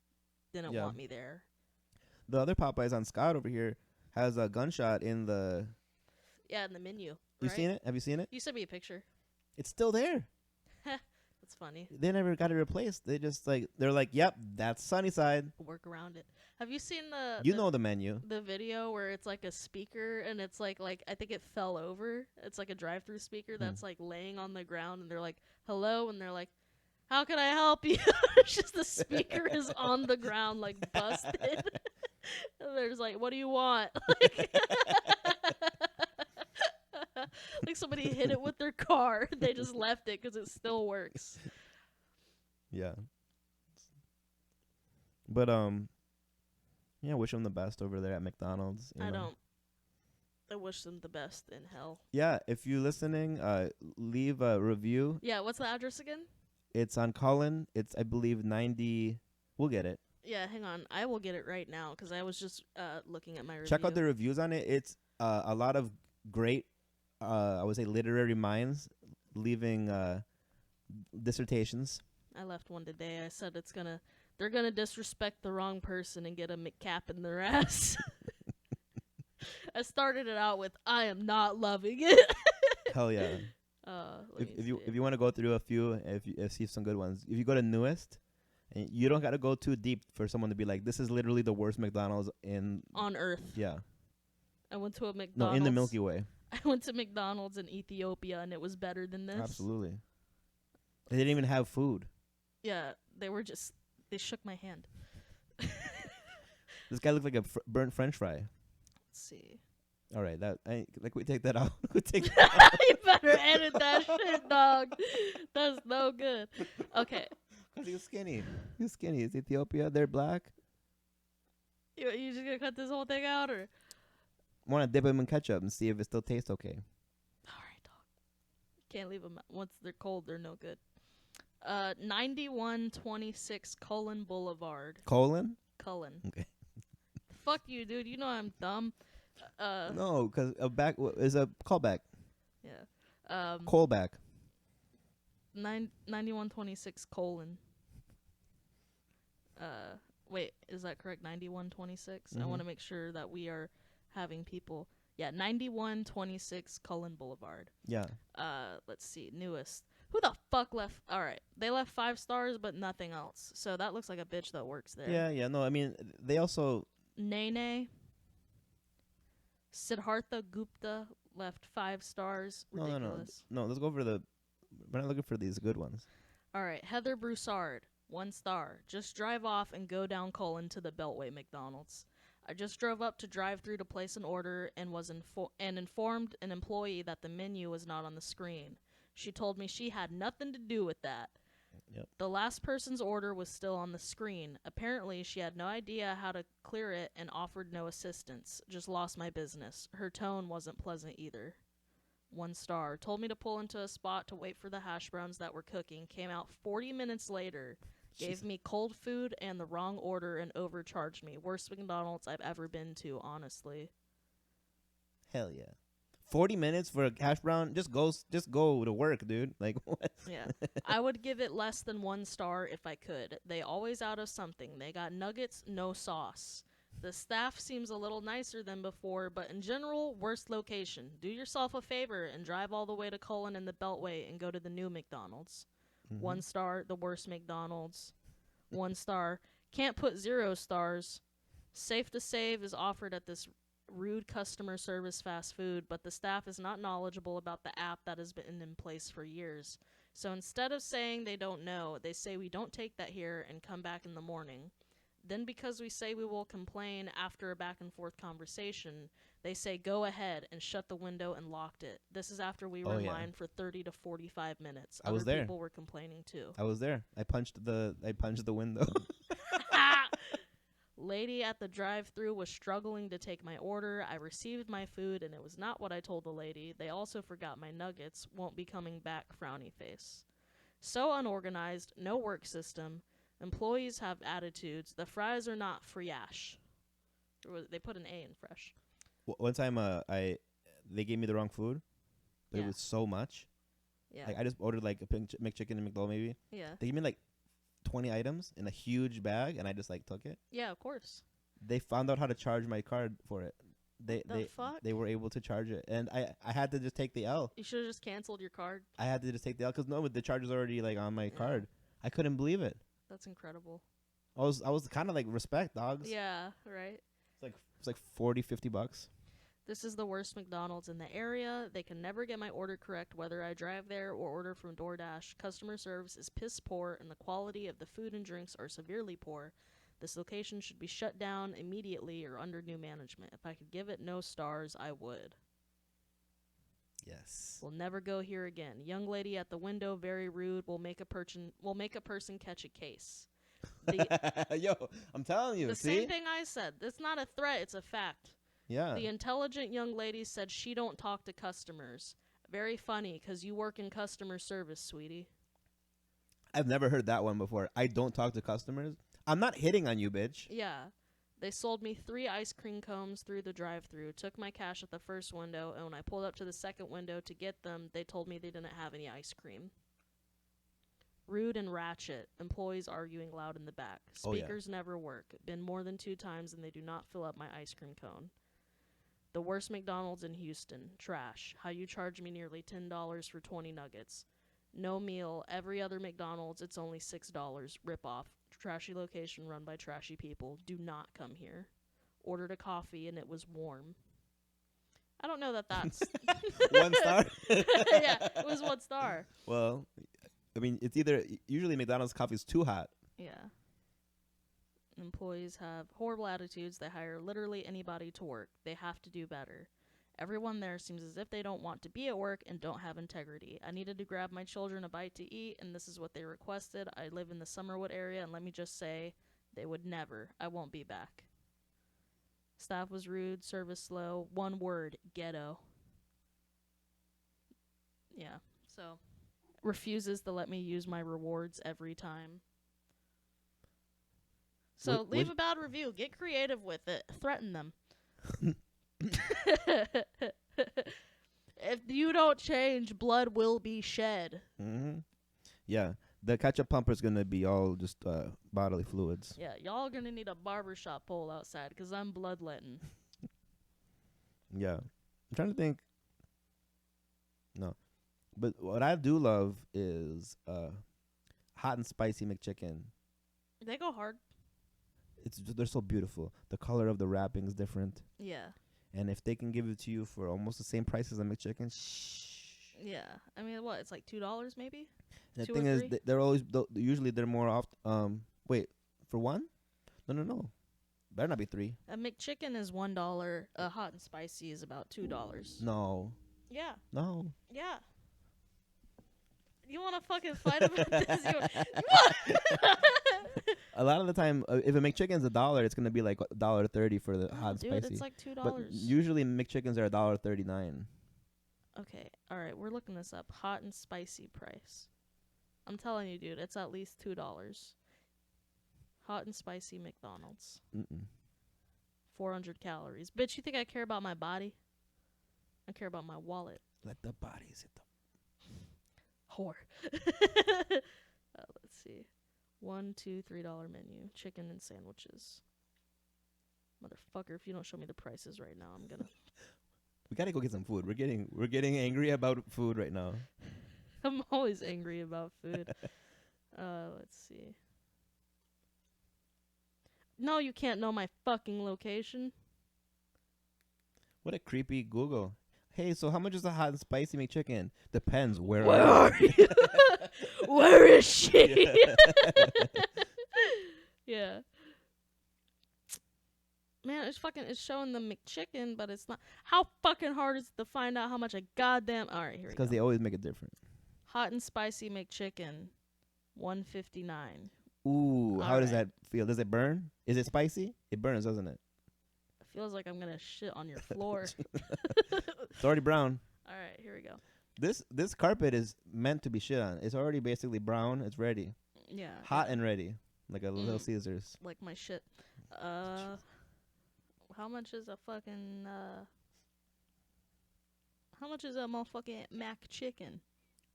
didn't Yeah. want me there. The other Popeyes on Scott over here has a gunshot in the. Yeah, in the menu. You right? seen it? Have you seen it? You sent me a picture. It's still there. That's funny. They never got it replaced. They're like, yep, that's Sunnyside. Work around it. Have you seen the You know the menu. the video where it's like a speaker and it's like I think it fell over. It's like a drive-through speaker that's like laying on the ground and they're like, "Hello," and they're like, "How can I help you?" It's just the speaker is on the ground like busted. And there's like, "What do you want?" Like somebody hit it with their car. They just left it because it still works. Yeah. But yeah, wish them the best over there at McDonald's. You I know. don't. I wish them the best in hell. Yeah, if you're listening, leave a review. Yeah, what's the address again? It's on Cullen. It's I believe 90. We'll get it. Yeah, hang on. I will get it right now because I was just looking at my review. Check out the reviews on it. It's a lot of great, I would say, literary minds leaving dissertations. I left one today. I said they're gonna disrespect the wrong person and get a McCap in their ass. I started it out with, I am not loving it. Hell yeah. If you want to go through a few, if you see some good ones, if you go to Newest, and you don't got to go too deep for someone to be like, this is literally the worst McDonald's on earth. Yeah. I went to a McDonald's. No, in the Milky Way. I went to McDonald's in Ethiopia and it was better than this. Absolutely. They didn't even have food. Yeah, they shook my hand. This guy looked like a burnt French fry. Let's see. All right, we take that out. We take that out. You better edit that shit, dog. That's no good. Okay. Cause he's skinny. He's skinny. It's Ethiopia. They're black. You just gonna cut this whole thing out, or? Want to dip them in ketchup and see if it still tastes okay. All right, dog. Can't leave them once they're cold. They're no good. 9126 Cullen Boulevard. Cullen? Cullen. Okay. Fuck you, dude. You know I'm dumb. No, because a back is a callback. Yeah. Callback. 9126 colon. Wait, is that correct? 9126? I want to make sure that we are having people. Yeah, 9126 Cullen Boulevard. Yeah. Let's see. Newest. Who the fuck left? All right. They left 5 stars, but nothing else. So that looks like a bitch that works there. Yeah. No, I mean, they also. Nene. Siddhartha Gupta left 5 stars. Ridiculous. No. Let's go for we're not looking for these good ones. All right. Heather Broussard. 1 star. Just drive off and go down Cullen to the Beltway McDonald's. I just drove up to drive-through to place an order and was informed an employee that the menu was not on the screen. She told me she had nothing to do with that. Yep. The last person's order was still on the screen. Apparently, she had no idea how to clear it and offered no assistance. Just lost my business. Her tone wasn't pleasant either. 1 star. Told me to pull into a spot to wait for the hash browns that were cooking. Came out 40 minutes later. Gave me cold food and the wrong order and overcharged me. Worst McDonald's I've ever been to, honestly. Hell yeah. 40 minutes for a hash brown? Just go to work, dude. Like, what? Yeah. I would give it less than 1 star if I could. They always out of something. They got nuggets, no sauce. The staff seems a little nicer than before, but in general, worst location. Do yourself a favor and drive all the way to Cullen in the Beltway and go to the new McDonald's. 1 star, the worst McDonald's. 1 star. Can't put 0 stars. Safe to Save is offered at this rude customer service fast food, but the staff is not knowledgeable about the app that has been in place for years. So instead of saying they don't know, they say we don't take that here and come back in the morning. Then because we say we will complain after a back and forth conversation, they say go ahead and shut the window and locked it. This is after we were in line for 30 to 45 minutes. I was there. People were complaining too. I was there. I punched the window. Lady at the drive-thru was struggling to take my order. I received my food, and it was not what I told the lady. They also forgot my nuggets. Won't be coming back, frowny face. So unorganized, no work system. Employees have attitudes. The fries are not friash. They put an A in fresh. One time, they gave me the wrong food. But Yeah. it was so much. Yeah. Like I just ordered like a McChicken and McDouble maybe. Yeah. They gave me like 20 items in a huge bag, and I just like took it. Yeah, of course. They found out how to charge my card for it. Fuck? They were able to charge it, and I had to just take the L. You should have just canceled your card. I had to just take the L because no, the charge was already like on my Yeah. card. I couldn't believe it. That's incredible. I was kind of like respect dogs. Yeah, right. It's like $40-$50. This is the worst McDonald's in the area. They can never get my order correct whether I drive there or order from DoorDash. Customer service is piss poor, and the quality of the food and drinks are severely poor. This location should be shut down immediately or under new management. If I could give it no stars, I would. Yes. Will never go here again. Young lady at the window, very rude. Will make a person catch a case. Yo, I'm telling you. The see? same thing I said. It's not a threat. It's a fact. Yeah. The intelligent young lady said she don't talk to customers. Very funny, 'cause you work in customer service, sweetie. I've never heard that one before. I don't talk to customers. I'm not hitting on you, bitch. Yeah. They sold me 3 ice cream cones through the drive-thru, took my cash at the first window, and when I pulled up to the second window to get them, they told me they didn't have any ice cream. Rude and ratchet. Employees arguing loud in the back. Oh, yeah. Speakers never work. Been more than 2 times, and they do not fill up my ice cream cone. The worst McDonald's in Houston. Trash. How you charge me nearly $10 for 20 nuggets. No meal. Every other McDonald's, it's only $6. Rip off. Trashy location run by trashy people. Do not come here. Ordered a coffee and it was warm. I don't know that that's... 1 star? Yeah, it was 1 star. Well, I mean, it's usually McDonald's coffee is too hot. Yeah. Employees have horrible attitudes. They hire literally anybody to work. They have to do better. Everyone there seems as if they don't want to be at work and don't have integrity. I needed to grab my children a bite to eat, and this is what they requested. I live in the Summerwood area, and let me just say, they would never. I won't be back. Staff was rude, service slow. 1 word, ghetto. Yeah, so refuses to let me use my rewards every time. So leave a bad review. Get creative with it. Threaten them. If you don't change, blood will be shed. Mm-hmm. Yeah. The ketchup pumper is going to be all just bodily fluids. Yeah, y'all are going to need a barbershop pole outside because I'm bloodletting. Yeah. I'm trying to think. No. But what I do love is hot and spicy McChicken. They go hard. They're so beautiful. The color of the wrapping is different. Yeah. And if they can give it to you for almost the same price as a McChicken, Yeah. I mean, what? It's like $2 maybe? And the 2 thing or is, 3? they're always usually they're more off. Wait, for 1? No. Better not be 3. A McChicken is $1. A hot and spicy is about $2. No. Yeah. No. Yeah. You want to fucking fight about this? A lot of the time, if a McChicken's $1, it's gonna be like $1.30 for the hot and dude, spicy. it's like $2. But usually McChickens are $1.39. Okay, all right, we're looking this up. Hot and spicy price. I'm telling you, dude, it's at least $2. Hot and spicy McDonald's. 400 calories. Bitch, you think I care about my body? I care about my wallet. Let the bodies hit the Whore. Let's see. $1, $2, $3 menu. Chicken and sandwiches. Motherfucker, if you don't show me the prices right now, I'm gonna... We gotta go get some food. We're getting angry about food right now. I'm always angry about food. Let's see. No, you can't know my fucking location. What a creepy Google. Hey, so how much is a hot and spicy McChicken? Depends. Where Where are are you? Where is she? Yeah. Man, it's showing the McChicken, but it's not. How fucking hard is it to find out how much a goddamn... All right, here we Because go. they always make it different. Hot and spicy McChicken, $1.59. Ooh, how does Alright. that feel? Does it burn? Is it spicy? It burns, doesn't it? It feels like I'm gonna shit on your floor. It's already brown. All right, here we go. This carpet is meant to be shit on. It's already basically brown. It's ready, Yeah. hot and ready, like a Little Mm. Caesars. Like my shit. How much is a fucking how much is a motherfucking mac chicken?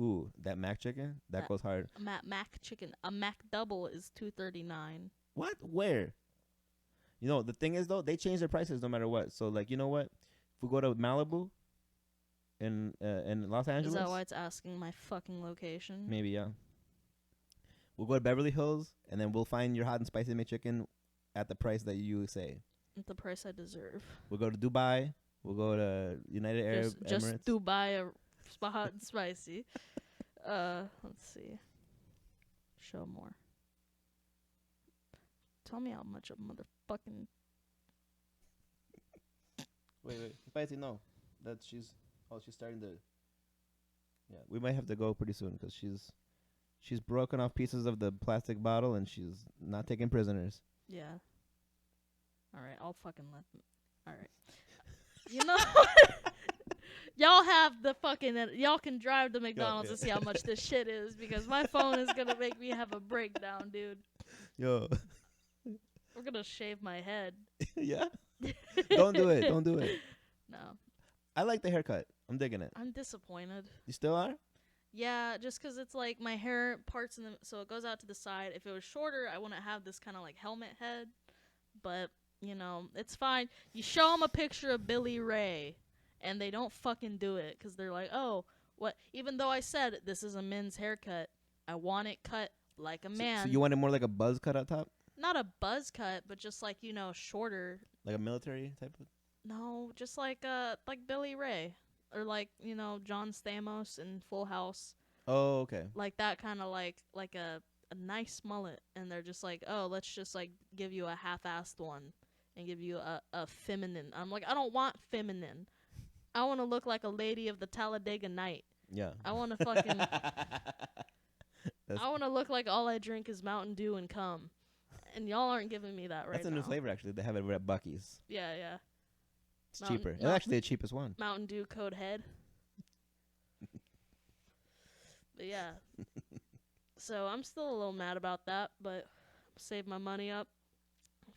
Ooh, that mac chicken that That- goes hard. A mac chicken. A mac double is $2.39. What? Where? You know the thing is though, they change their prices no matter what. So like, you know what? If we go to Malibu in Los Angeles, Is that why it's asking my fucking location? maybe yeah. We'll go to Beverly Hills and then we'll find your hot and spicy McChicken at the price that you say. At the price I deserve. We'll go to Dubai. We'll go to United Arab Just Emirates. Dubai hot and spicy. Let's see. Show more. Tell me how much a motherfucking Wait. Spicy, no. She's starting to. Yeah, we might have to go pretty soon because she's broken off pieces of the plastic bottle and she's not taking prisoners. yeah. All right, I'll fucking let them. All right. You know, y'all have the fucking. Y'all can drive to McDonald's yeah. to see how much this shit is because my phone is gonna make me have a breakdown, dude. Yo, We're gonna shave my head. yeah. Don't do it. Don't do it. No, I like the haircut. I'm digging it. I'm disappointed. You still are? Yeah, just 'cause it's like my hair parts in the so it goes out to the side. If it was shorter, I wouldn't have this kind of like helmet head. But you know, it's fine. You show them a picture of Billy Ray, and they don't fucking do it 'cause they're like, oh, what? Even though I said this is a men's haircut, I want it cut like a man. So you want it more like a buzz cut up top, Not a buzz cut, but just like shorter. like a military type of. No, just like Billy Ray or like John Stamos in Full House. Oh, okay. Like that kind of like a nice mullet, and they're just like, oh, let's just like give you a half-assed one and give you a feminine. I'm like, I don't want feminine. I want to look like a lady of the Talladega Night. Yeah. I want to fucking I want to look like all I drink is Mountain Dew and cum, and y'all aren't giving me that right That's a now. new flavor actually. They have it at Buc-ee's. Yeah. It's Mountain- cheaper. It's no. actually the cheapest one. Mountain Dew Code Head. But yeah. So I'm still a little mad about that, but save my money up.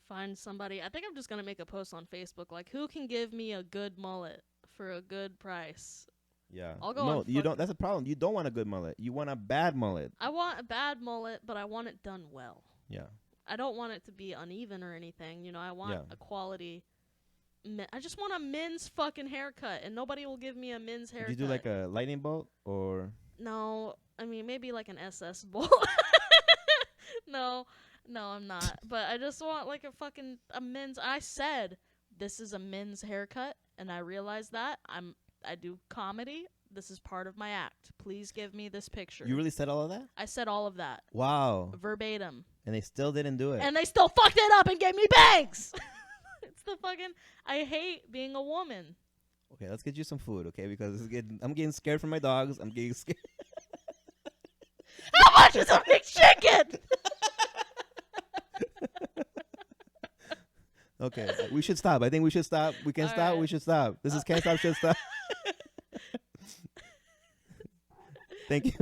Find somebody. I think I'm just going to make a post on Facebook like, who can give me a good mullet for a good price? Yeah. I'll go No, on you don't. That's a problem. You don't want a good mullet. You want a bad mullet. I want a bad mullet, but I want it done well. Yeah. I don't want it to be uneven or anything. I want Yeah. a quality. I just want a men's fucking haircut, and nobody will give me a men's haircut. Did you do like a lightning bolt or? No, I mean maybe like an SS bolt. No, I'm not. But I just want like a men's. I said this is a men's haircut, and I realized that I do comedy. This is part of my act. Please give me this picture. You really said all of that? I said all of that Wow. verbatim, And they still didn't do it. and they still fucked it up and gave me bangs. It's the fucking. I hate being a woman. Okay, let's get you some food, okay? Because I'm getting scared for my dogs. I'm getting scared. How much is a big chicken? Okay, we should stop. I think we should stop. We can All stop. right. We should stop. This is Can't Stop, Should Stop. Thank you.